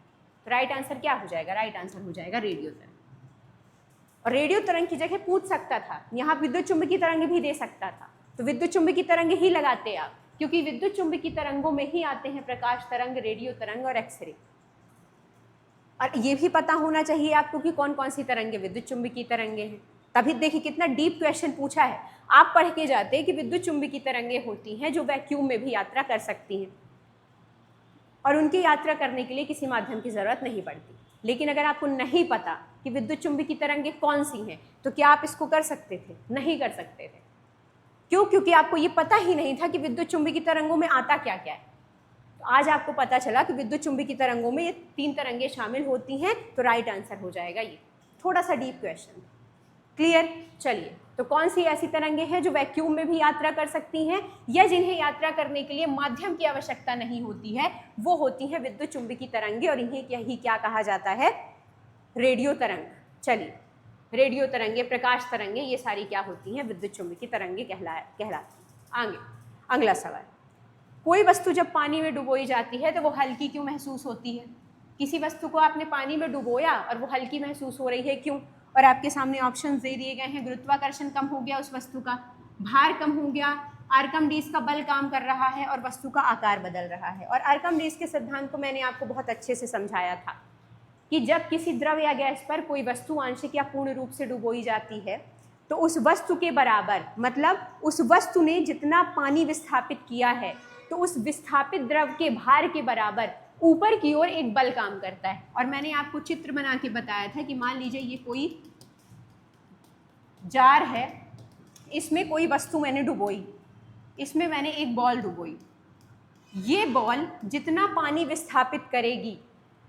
तो राइट आंसर क्या हो जाएगा? राइट आंसर हो जाएगा रेडियो तरंग। और रेडियो तरंग की जगह पूछ सकता था, यहाँ विद्युत चुंबकीय तरंग भी दे सकता था, तो विद्युत चुंबकीय तरंग ही लगाते आप, क्योंकि विद्युत चुंबकीय तरंगों में ही आते हैं प्रकाश तरंग, रेडियो तरंग और एक्सरे। और ये भी पता होना चाहिए आपको कि कौन कौन सी तरंगें विद्युत चुंबकीय तरंगें हैं। तभी देखिए कितना डीप क्वेश्चन पूछा है। आप पढ़ के जाते कि विद्युत चुंबकीय तरंगें होती हैं जो वैक्यूम में भी यात्रा कर सकती हैं और उनकी यात्रा करने के लिए किसी माध्यम की जरूरत नहीं पड़ती। लेकिन अगर आपको नहीं पता कि विद्युत चुंबकीय तरंगें कौन सी हैं, तो क्या आप इसको कर सकते थे? नहीं कर सकते थे। क्यों? क्योंकि आपको ये पता ही नहीं था कि विद्युत चुंबकीय तरंगों में आता क्या क्या है। तो आज आपको पता चला कि विद्युत चुंबकीय तरंगों में ये 3 तरंगें शामिल होती हैं, तो राइट आंसर हो जाएगा ये। थोड़ा सा डीप क्वेश्चन, क्लियर? चलिए, तो कौन सी ऐसी तरंगें हैं जो वैक्यूम में भी यात्रा कर सकती हैं या जिन्हें यात्रा करने के लिए माध्यम की आवश्यकता नहीं होती है? वो होती हैं विद्युत चुंबकीय तरंगें, और इन्हें क्या कहा जाता है? रेडियो तरंग। चलिए, रेडियो तरंगें, प्रकाश तरंगें, ये सारी क्या होती हैं? विद्युत चुंबकीय तरंगें कहलाती। आगे अगला सवाल, कोई वस्तु जब पानी में डुबोई जाती है तो वो हल्की क्यों महसूस होती है? किसी वस्तु को आपने पानी में डुबोया और वो हल्की महसूस हो रही है, क्यों? और आपके सामने ऑप्शंस दे दिए गए हैं। गुरुत्वाकर्षण कम हो गया उस वस्तु का, भार कम हो गया, आर्कमिडीज का बल काम कर रहा है और वस्तु का आकार बदल रहा है। और आर्कमिडीज के सिद्धांत को मैंने आपको बहुत अच्छे से समझाया था कि जब किसी द्रव या गैस पर कोई वस्तु आंशिक या पूर्ण रूप से डुबोई जाती है तो उस वस्तु के बराबर, मतलब उस वस्तु ने जितना पानी विस्थापित किया है, तो उस विस्थापित द्रव के भार के बराबर ऊपर की ओर एक बल काम करता है। और मैंने आपको चित्र बना के बताया था कि मान लीजिए ये कोई जार है, इसमें कोई वस्तु मैंने डुबोई, इसमें मैंने एक बॉल डुबोई। ये बॉल जितना पानी विस्थापित करेगी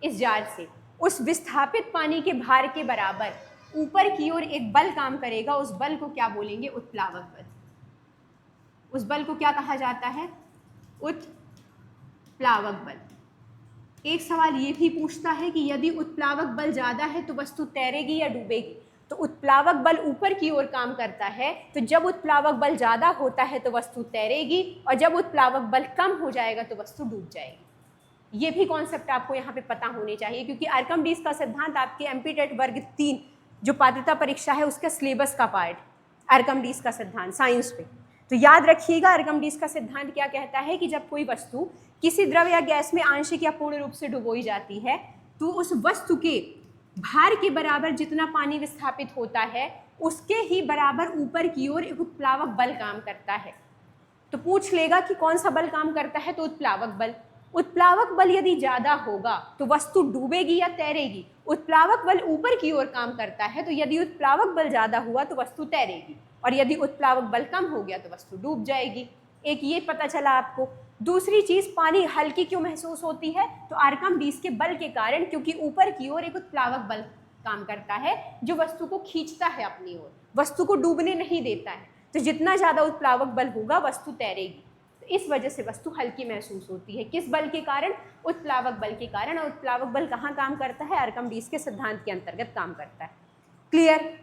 इस जार से, उस विस्थापित पानी के भार के बराबर ऊपर की ओर एक बल काम करेगा। उस बल को क्या बोलेंगे? उत्प्लावक बल। उस बल को क्या कहा जाता है? उत्प्लावक बल। एक सवाल ये भी पूछता है कि यदि उत्प्लावक बल ज़्यादा है तो वस्तु तैरेगी या डूबेगी? तो उत्प्लावक बल ऊपर की ओर काम करता है, तो जब उत्प्लावक बल ज़्यादा होता है तो वस्तु तैरेगी, और जब उत्प्लावक बल कम हो जाएगा तो वस्तु डूब जाएगी। ये भी कॉन्सेप्ट आपको यहाँ पे पता होने चाहिए, क्योंकि आर्कमिडीज का सिद्धांत आपके एमपीटेट वर्ग 3 जो पात्रता परीक्षा है उसका सिलेबस का पार्ट, आर्कमिडीज का सिद्धांत साइंस पे। तो याद रखिएगा, आर्कमिडीज का सिद्धांत क्या कहता है कि जब कोई वस्तु किसी द्रव या गैस में आंशिक या पूर्ण रूप से डुबोई जाती है तो उस वस्तु के भार के बराबर जितना पानी विस्थापित होता है उसके ही बराबर ऊपर की ओर एक उत्प्लावक बल काम करता है। तो पूछ लेगा कि कौन सा बल काम करता है? तो उत्प्लावक बल। उत्प्लावक बल यदि ज़्यादा होगा तो वस्तु डूबेगी या तैरेगी? उत्प्लावक बल ऊपर की ओर काम करता है, तो यदि उत्प्लावक बल ज़्यादा हुआ तो वस्तु तैरेगी, और यदि उत्प्लावक बल कम हो गया तो वस्तु डूब जाएगी। एक ये पता चला आपको। दूसरी चीज़, पानी हल्की क्यों महसूस होती है? तो आर्कमिडीज के बल के कारण, क्योंकि ऊपर की ओर एक उत्प्लावक बल काम करता है जो वस्तु को खींचता है अपनी ओर, वस्तु को डूबने नहीं देता है। तो जितना ज़्यादा उत्प्लावक बल होगा वस्तु तैरेगी, तो इस वजह से वस्तु हल्की महसूस होती है। किस बल के कारण? उत्प्लावक बल के कारण। और उत्प्लावक बल कहाँ काम करता है? आर्कमिडीज के सिद्धांत के अंतर्गत काम करता है। क्लियर?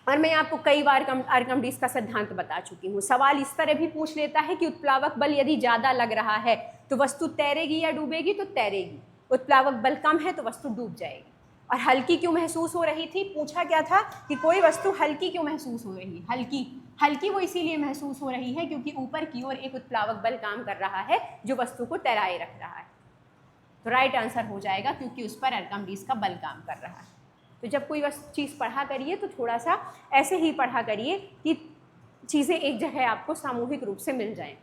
और मैं आपको कई बार आर्कमिडीज का सिद्धांत बता चुकी हूँ। सवाल इस तरह भी पूछ लेता है कि उत्प्लावक बल यदि ज़्यादा लग रहा है तो वस्तु तैरेगी या डूबेगी? तो तैरेगी। उत्प्लावक बल कम है तो वस्तु डूब जाएगी। और हल्की क्यों महसूस हो रही थी? पूछा क्या था कि कोई वस्तु हल्की क्यों महसूस हो रही है? हल्की वो इसीलिए महसूस हो रही है क्योंकि ऊपर की ओर एक उत्प्लावक बल काम कर रहा है जो वस्तु को तैराए रख रहा है। तो राइट आंसर हो जाएगा, क्योंकि उस पर आर्कमिडीज का बल काम कर रहा है। तो जब कोई चीज़ पढ़ा करिए तो थोड़ा सा ऐसे ही पढ़ा करिए कि चीज़ें एक जगह आपको सामूहिक रूप से मिल जाएं,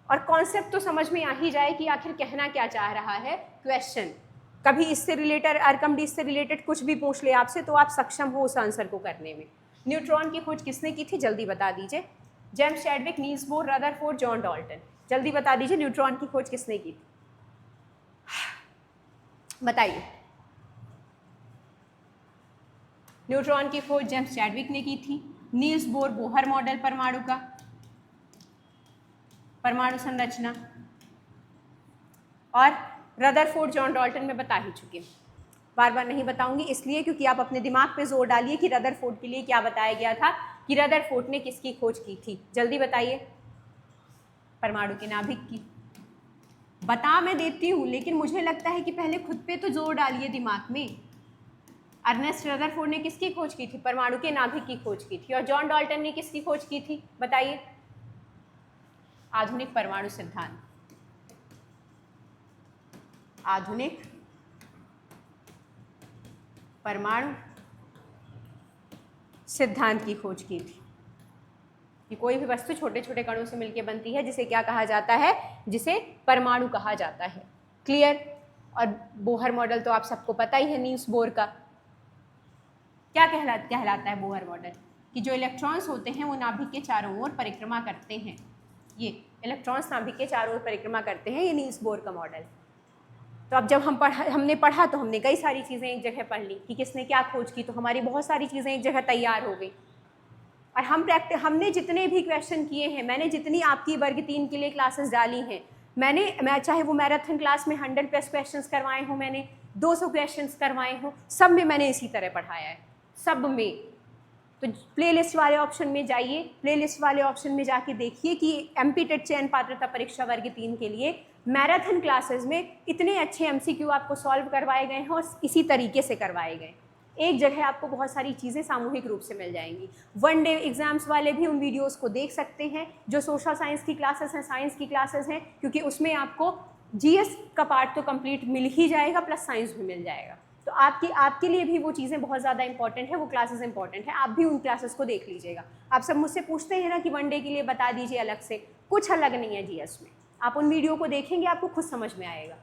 और कॉन्सेप्ट तो समझ में आ ही जाए कि आखिर कहना क्या चाह रहा है क्वेश्चन। कभी इससे रिलेटेड, आर्कमिडीज से रिलेटेड कुछ भी पूछ ले आपसे तो आप सक्षम हो उस आंसर को करने में। न्यूट्रॉन की खोज किसने की थी? जल्दी बता दीजिए। James Chadwick, Niels Bohr, Rutherford, John Dalton. जल्दी बता दीजिए, न्यूट्रॉन की खोज किसने की थी? बताइए। न्यूट्रॉन की खोज जेम्स चैडविक ने की थी। नील्स बोर बोहर मॉडल परमाणु का, परमाणु संरचना, और रदरफोर्ड जॉन डाल्टन में बता ही चुके हैं, बार बार नहीं बताऊंगी इसलिए क्योंकि आप अपने दिमाग पे जोर डालिए कि रदरफोर्ड के लिए क्या बताया गया था, कि रदरफोर्ड ने किसकी खोज की थी। जल्दी बताइए। परमाणु के नाभिक की। बता मैं देती हूँ, लेकिन मुझे लगता है कि पहले खुद पे तो जोर डालिए दिमाग में। अर्नेस्ट रदरफोर्ड ने किसकी खोज की थी? परमाणु के नाभिक की खोज की थी। और जॉन डाल्टन ने किसकी खोज की थी? बताइए। आधुनिक परमाणु सिद्धांत, आधुनिक परमाणु सिद्धांत की खोज की थी कि कोई भी वस्तु छोटे छोटे कणों से मिलकर बनती है, जिसे क्या कहा जाता है? जिसे परमाणु कहा जाता है। क्लियर? और बोहर मॉडल तो आप सबको पता ही है, नील्स बोर का। क्या कहलाता है बोहर मॉडल? कि जो इलेक्ट्रॉन्स होते हैं वो नाभिक के चारों ओर परिक्रमा करते हैं। ये इलेक्ट्रॉन्स नाभिक के चारों ओर परिक्रमा करते हैं, ये नील्स बोर का मॉडल। तो अब जब हमने पढ़ा तो हमने कई सारी चीज़ें एक जगह पढ़ ली कि किसने क्या खोज की, तो हमारी बहुत सारी चीज़ें एक जगह तैयार हो गई। और हमने जितने भी क्वेश्चन किए हैं, मैंने जितनी आपकी वर्ग 3 के लिए क्लासेस डाली हैं, मैं चाहे वो मैराथन क्लास में 100+ क्वेश्चंस करवाए हों, मैंने 200 क्वेश्चंस करवाए हों, सब में मैंने इसी तरह पढ़ाया है, सब में। तो प्लेलिस्ट वाले ऑप्शन में जाइए, प्लेलिस्ट वाले ऑप्शन में जाके देखिए कि एमपी टेट चयन पात्रता परीक्षा वर्ग 3 के लिए मैराथन क्लासेस में इतने अच्छे एमसीक्यू आपको सॉल्व करवाए गए हैं और इसी तरीके से करवाए गए। एक जगह आपको बहुत सारी चीज़ें सामूहिक रूप से मिल जाएंगी। 1 डे एग्जाम्स वाले भी उन वीडियोस को देख सकते हैं, जो सोशल साइंस की क्लासेस हैं, साइंस की क्लासेस हैं, क्योंकि उसमें आपको जीएस का पार्ट तो कंप्लीट मिल ही जाएगा, प्लस साइंस भी मिल जाएगा। तो आपके लिए भी वो चीज़ें बहुत ज़्यादा इंपॉर्टेंट है, वो क्लासेस इंपॉर्टेंट है, आप भी उन क्लासेस को देख लीजिएगा। आप सब मुझसे पूछते हैं ना कि 1 डे के लिए बता दीजिए अलग से, कुछ अलग नहीं है जीएस में। आप उन वीडियो को देखेंगे, आपको खुद समझ में आएगा।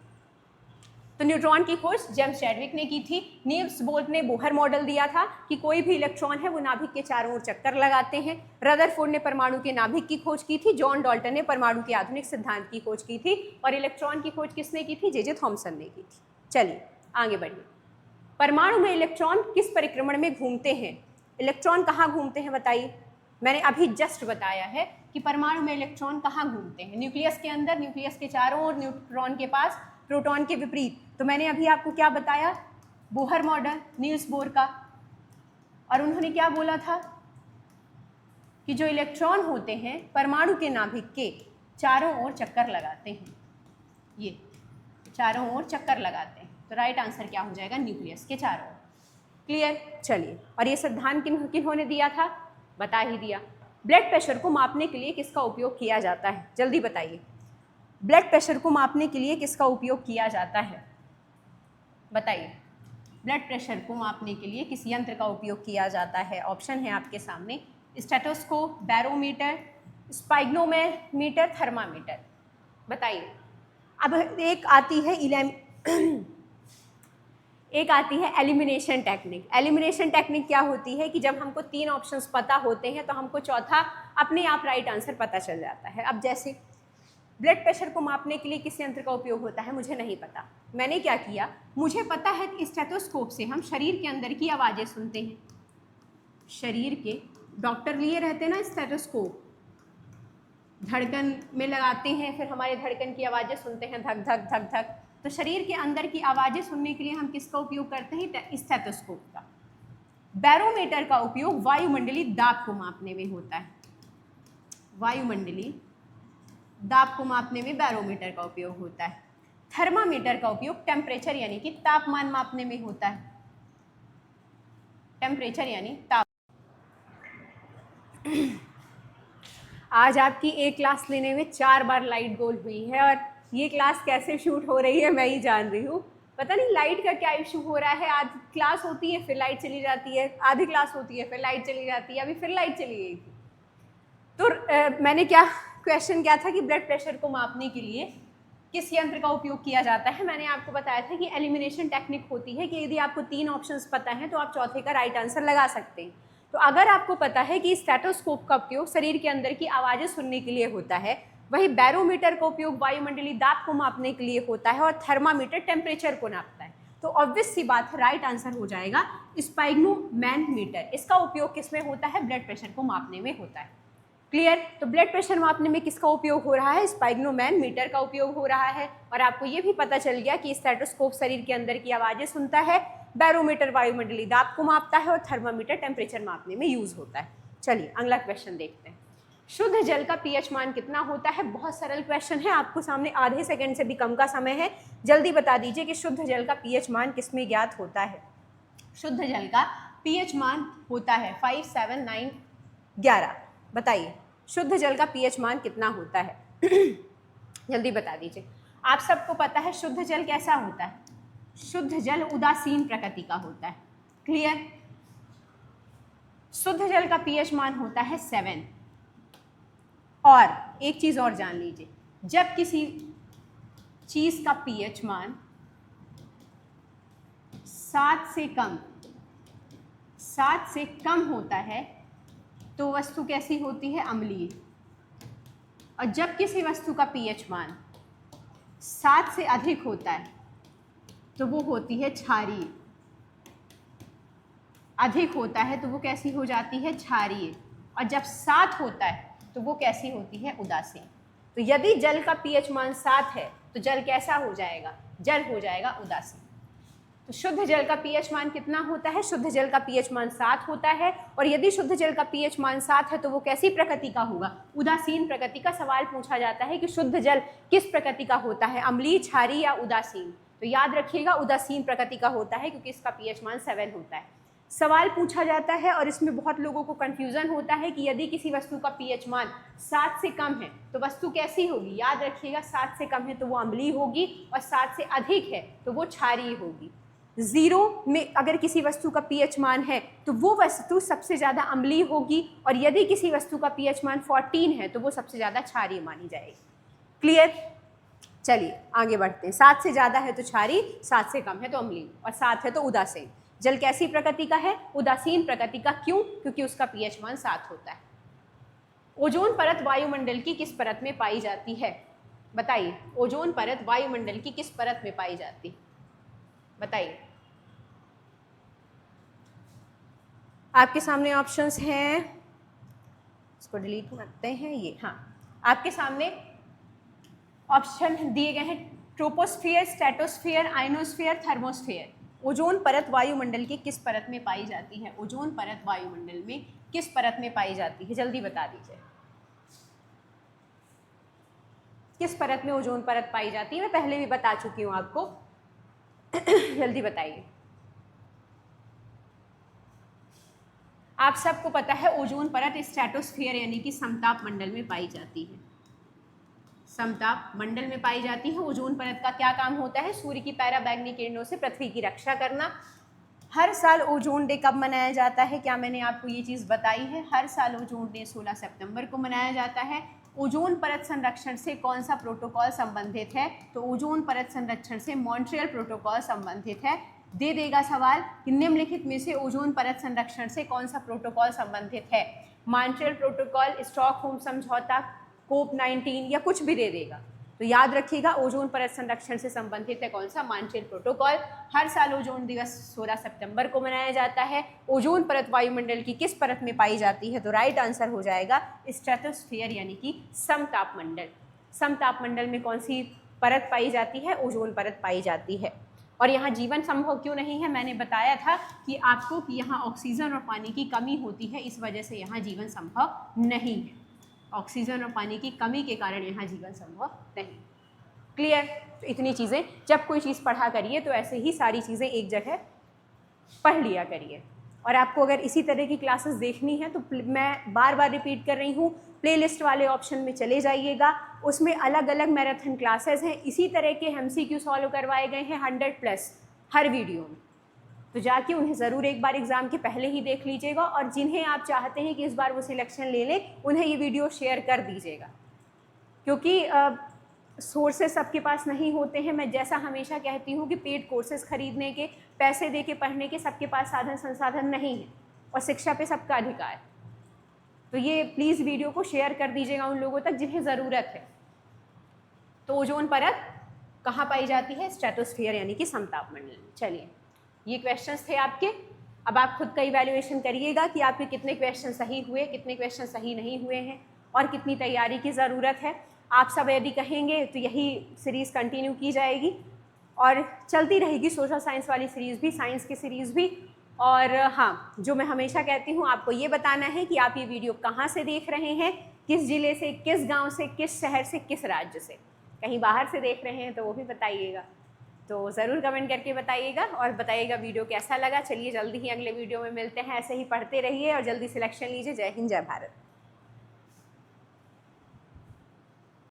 तो न्यूट्रॉन की खोज जेम्स चैडविक ने की थी। नील्स बोर ने बोहर मॉडल दिया था कि कोई भी इलेक्ट्रॉन है वो नाभिक के चारों ओर चक्कर लगाते हैं। रदरफोर्ड ने परमाणु के नाभिक की खोज की थी। जॉन डाल्टन ने परमाणु के आधुनिक सिद्धांत की खोज की थी। और इलेक्ट्रॉन की खोज किसने की थी? जे थॉमसन ने की थी। चलिए आगे बढ़िए। परमाणु में इलेक्ट्रॉन किस परिक्रमण में घूमते हैं? इलेक्ट्रॉन कहाँ घूमते हैं बताइए। मैंने अभी जस्ट बताया है कि परमाणु में इलेक्ट्रॉन कहाँ घूमते हैं। न्यूक्लियस के अंदर, न्यूक्लियस के चारों ओर, न्यूट्रॉन के पास, प्रोटॉन के विपरीत। तो मैंने अभी आपको क्या बताया? बोहर मॉडल, नील्स बोर का। और उन्होंने क्या बोला था कि जो इलेक्ट्रॉन होते हैं परमाणु के नाभिक के चारों ओर चक्कर लगाते हैं, ये चारों ओर चक्कर लगाते हैं। तो राइट आंसर क्या हो जाएगा? न्यूक्लियस के चारों ओर। क्लियर? चलिए, और ये सिद्धांत किन्होंने दिया था? बता ही दिया। ब्लड प्रेशर को मापने के लिए किसका उपयोग किया जाता है? जल्दी बताइए। ब्लड प्रेशर को मापने के लिए किसका उपयोग किया जाता है? बताइए। ब्लड प्रेशर को मापने के लिए किस यंत्र का उपयोग किया जाता है? ऑप्शन है आपके सामने, स्टेथोस्कोप, बैरोमीटर, स्पाइग्नोमीटर, थर्मामीटर। बताइए। अब एक आती है एलिमिनेशन टेक्निक। एलिमिनेशन टेक्निक क्या होती है कि जब हमको 3 ऑप्शंस पता होते हैं तो हमको चौथा अपने आप राइट आंसर पता चल जाता है। अब जैसे ब्लड प्रेशर को मापने के लिए किस यंत्र का उपयोग होता है? मुझे नहीं पता। मैंने क्या किया, मुझे पता है कि स्टेथोस्कोप से हम शरीर के अंदर की आवाज़ें सुनते हैं। शरीर के डॉक्टर लिए रहते हैं ना स्टेथोस्कोप, धड़कन में लगाते हैं, फिर हमारे धड़कन की आवाज़ें सुनते हैं, धक धक धक धक। तो शरीर के अंदर की आवाज़ें सुनने के लिए हम किसका उपयोग करते हैं? स्टेथोस्कोप का। बैरोमीटर का उपयोग वायुमंडलीय दाब को मापने में होता है। वायुमंडलीय दाब को मापने में बैरोमीटर का उपयोग होता है। थर्मामीटर का उपयोग टेम्परेचर यानी कि तापमान मापने में होता है। टेम्परेचर यानी ताप। आज आपकी एक क्लास लेने में 4 बार लाइट गोल हुई है, और ये क्लास कैसे शूट हो रही है मैं ही जान रही हूँ। पता नहीं लाइट का क्या इशू हो रहा है। आधी क्लास होती है फिर लाइट चली जाती है, आधी क्लास होती है फिर लाइट चली जाती है, अभी फिर लाइट चली गई थी। तो मैंने क्वेश्चन क्या था कि ब्लड प्रेशर को मापने के लिए किस यंत्र का उपयोग किया जाता है। मैंने आपको बताया था कि एलिमिनेशन टेक्निक होती है कि यदि आपको 3 ऑप्शंस पता हैं तो आप चौथे का राइट आंसर लगा सकते हैं। तो अगर आपको पता है कि स्टेथोस्कोप का उपयोग शरीर के अंदर की आवाज़ें सुनने के लिए होता है, वही बैरोमीटर का उपयोग वायुमंडलीय दाब को मापने के लिए होता है और थर्मामीटर टेम्परेचर को नापता है। तो ऑब्वियस सी बात है, राइट आंसर हो जाएगा स्पाइग्नोमैनमीटर। इसका उपयोग किसमें होता है? ब्लड प्रेशर को मापने में होता है। क्लियर? तो ब्लड प्रेशर मापने में किसका उपयोग हो रहा है? स्पाइग्नोमैनमीटर का उपयोग हो रहा है। और आपको ये भी पता चल गया कि स्टेथोस्कोप शरीर के अंदर की आवाज़ें सुनता है, बैरोमीटर वायुमंडलीय दाब को मापता है और थर्मामीटर टेम्परेचर मापने में यूज होता है। चलिए अगला क्वेश्चन देखते हैं। शुद्ध जल का पीएच मान कितना होता है? बहुत सरल क्वेश्चन है, आपको सामने आधे सेकंड से भी कम का समय है, जल्दी बता दीजिए कि शुद्ध जल का पीएच मान किसमें ज्ञात होता है? शुद्ध जल का पीएच मान होता है 5, 7, 9, 11। बताइए शुद्ध जल का पीएच मान कितना होता है? जल्दी बता दीजिए। आप सबको पता है शुद्ध जल कैसा होता है? शुद्ध जल उदासीन प्रकृति का होता है। क्लियर? शुद्ध जल का पीएच मान होता है 7। और एक चीज और जान लीजिए, जब किसी चीज का पीएच मान 7 से कम होता है तो वस्तु कैसी होती है? अम्लीय। और जब किसी वस्तु का पीएच मान 7 से अधिक होता है तो वो होती है क्षारीय। अधिक होता है तो वो कैसी हो जाती है? क्षारीय। और जब 7 होता है तो वो कैसी होती है? उदासीन। तो यदि जल का पीएच मान 7 है तो जल कैसा हो जाएगा? जल हो जाएगा उदासीन। तो शुद्ध जल का पीएच मान कितना होता है? शुद्ध जल का पीएच मान 7 होता है। और यदि शुद्ध जल का पीएच मान 7 है तो वो कैसी प्रकृति का होगा? उदासीन प्रकृति का। सवाल पूछा जाता है कि शुद्ध जल किस प्रकृति का होता है? अम्लीय, क्षारीय या उदासीन? तो याद रखिएगा उदासीन प्रकृति का होता है क्योंकि इसका पीएच मान 7 होता है। सवाल पूछा जाता है और इसमें बहुत लोगों को कंफ्यूजन होता है कि यदि किसी वस्तु का पीएच मान 7 से कम है तो वस्तु कैसी होगी? याद रखिएगा 7 से कम है तो वो अम्लीय होगी और 7 से अधिक है तो वो क्षारीय होगी। 0 में अगर किसी वस्तु का पीएच मान है तो वो वस्तु सबसे ज़्यादा अम्लीय होगी और यदि किसी वस्तु का पीएच मान 14 है तो वो सबसे ज़्यादा क्षारीय मानी जाएगी। क्लियर? चलिए आगे बढ़ते हैं। 7 से ज़्यादा है तो क्षारीय, 7 से कम है तो अम्लीय और 7 है तो उदासीन। जल कैसी प्रकृति का है? उदासीन प्रकृति का। क्यों? क्योंकि उसका पीएच मान 7 होता है। ओजोन परत वायुमंडल की किस परत में पाई जाती है? बताइए ओजोन परत वायुमंडल की किस परत में पाई जाती है? बताइए। आपके सामने ऑप्शंस हैं, इसको डिलीट करते हैं। ये हाँ आपके सामने ऑप्शन दिए गए हैं, troposphere, stratosphere, ionosphere, thermosphere. Ozone परत वायुमंडल की किस परत में पाई जाती है? ओजोन परत वायुमंडल में किस परत में पाई जाती है? जल्दी बता दीजिए किस परत में ओजोन परत पाई जाती है? मैं पहले भी बता चुकी हूं आपको। जल्दी बताइए। आप सबको पता है ओजोन परत स्ट्रेटोस्फियर यानी कि समताप मंडल में पाई जाती है। समताप मंडल में पाई जाती है। ओजोन परत का क्या काम होता है? सूर्य की पैराबैंगनी किरणों से पृथ्वी की रक्षा करना। हर साल ओजोन डे कब मनाया जाता है? क्या मैंने आपको ये चीज़ बताई है? हर साल ओजोन डे 16 सितंबर को मनाया जाता है। ओजोन परत संरक्षण से कौन सा प्रोटोकॉल संबंधित है? तो ओजोन परत संरक्षण से मॉन्ट्रियल प्रोटोकॉल संबंधित है। दे देगा सवाल कि निम्नलिखित में से ओजोन परत संरक्षण से कौन सा प्रोटोकॉल संबंधित है? मॉन्ट्रियल प्रोटोकॉल, स्टॉकहोम समझौता, COP19 या कुछ भी दे देगा। तो याद रखिएगा ओजोन परत संरक्षण से संबंधित है कौन सा? Montreal protocol. हर साल ओजोन दिवस 16 सितंबर को मनाया जाता है। ओजोन परत वायुमंडल की किस परत में पाई जाती है? तो राइट आंसर हो जाएगा स्ट्रेटोस्फियर यानी कि समताप मंडल। समताप मंडल में कौन सी परत पाई जाती है? ओजोन परत पाई जाती है। और यहाँ जीवन संभव क्यों नहीं है? मैंने बताया था कि आपको कि यहाँ ऑक्सीजन और पानी की कमी होती है, इस वजह से यहाँ जीवन संभव नहीं है। ऑक्सीजन और पानी की कमी के कारण यहाँ जीवन संभव नहीं। क्लियर? तो इतनी चीज़ें, जब कोई चीज़ पढ़ा करिए तो ऐसे ही सारी चीज़ें एक जगह पढ़ लिया करिए। और आपको अगर इसी तरह की क्लासेस देखनी है तो मैं बार बार रिपीट कर रही हूँ, प्लेलिस्ट वाले ऑप्शन में चले जाइएगा। उसमें अलग अलग मैराथन क्लासेस हैं। इसी तरह के MCQ सॉल्व करवाए गए हैं 100+ हर वीडियो में। तो जाके उन्हें ज़रूर एक बार एग्ज़ाम के पहले ही देख लीजिएगा। और जिन्हें आप चाहते हैं कि इस बार वो सिलेक्शन ले लें, उन्हें ये वीडियो शेयर कर दीजिएगा, क्योंकि सोर्सेस सबके पास नहीं होते हैं। मैं जैसा हमेशा कहती हूँ कि पेड कोर्सेज खरीदने के, पैसे दे के पढ़ने के सबके पास साधन संसाधन नहीं है और शिक्षा पे सबका अधिकार। तो ये प्लीज़ वीडियो को शेयर कर दीजिएगा उन लोगों तक जिन्हें ज़रूरत है। तो ओजोन परत कहाँ पाई जाती है? स्ट्रेटोस्फीयर यानी कि समताप मंडल में। चलिए, ये क्वेश्चंस थे आपके। अब आप खुद का इवैल्यूएशन करिएगा कि आपके कितने क्वेश्चन सही हुए, कितने क्वेश्चन सही नहीं हुए हैं और कितनी तैयारी की ज़रूरत है। आप सब यदि कहेंगे तो यही सीरीज़ कंटिन्यू की जाएगी और चलती रहेगी, सोशल साइंस वाली सीरीज़ भी, साइंस की सीरीज़ भी। और हाँ, जो मैं हमेशा कहती हूँ, आपको ये बताना है कि आप ये वीडियो कहाँ से देख रहे हैं, किस ज़िले से, किस गांव से, किस शहर से, किस राज्य से। कहीं बाहर से देख रहे हैं तो वो भी बताइएगा। तो ज़रूर कमेंट करके बताइएगा और बताइएगा वीडियो कैसा लगा। चलिए जल्दी ही अगले वीडियो में मिलते हैं। ऐसे ही पढ़ते रहिए और जल्दी सिलेक्शन लीजिए। जय हिंद, जय भारत।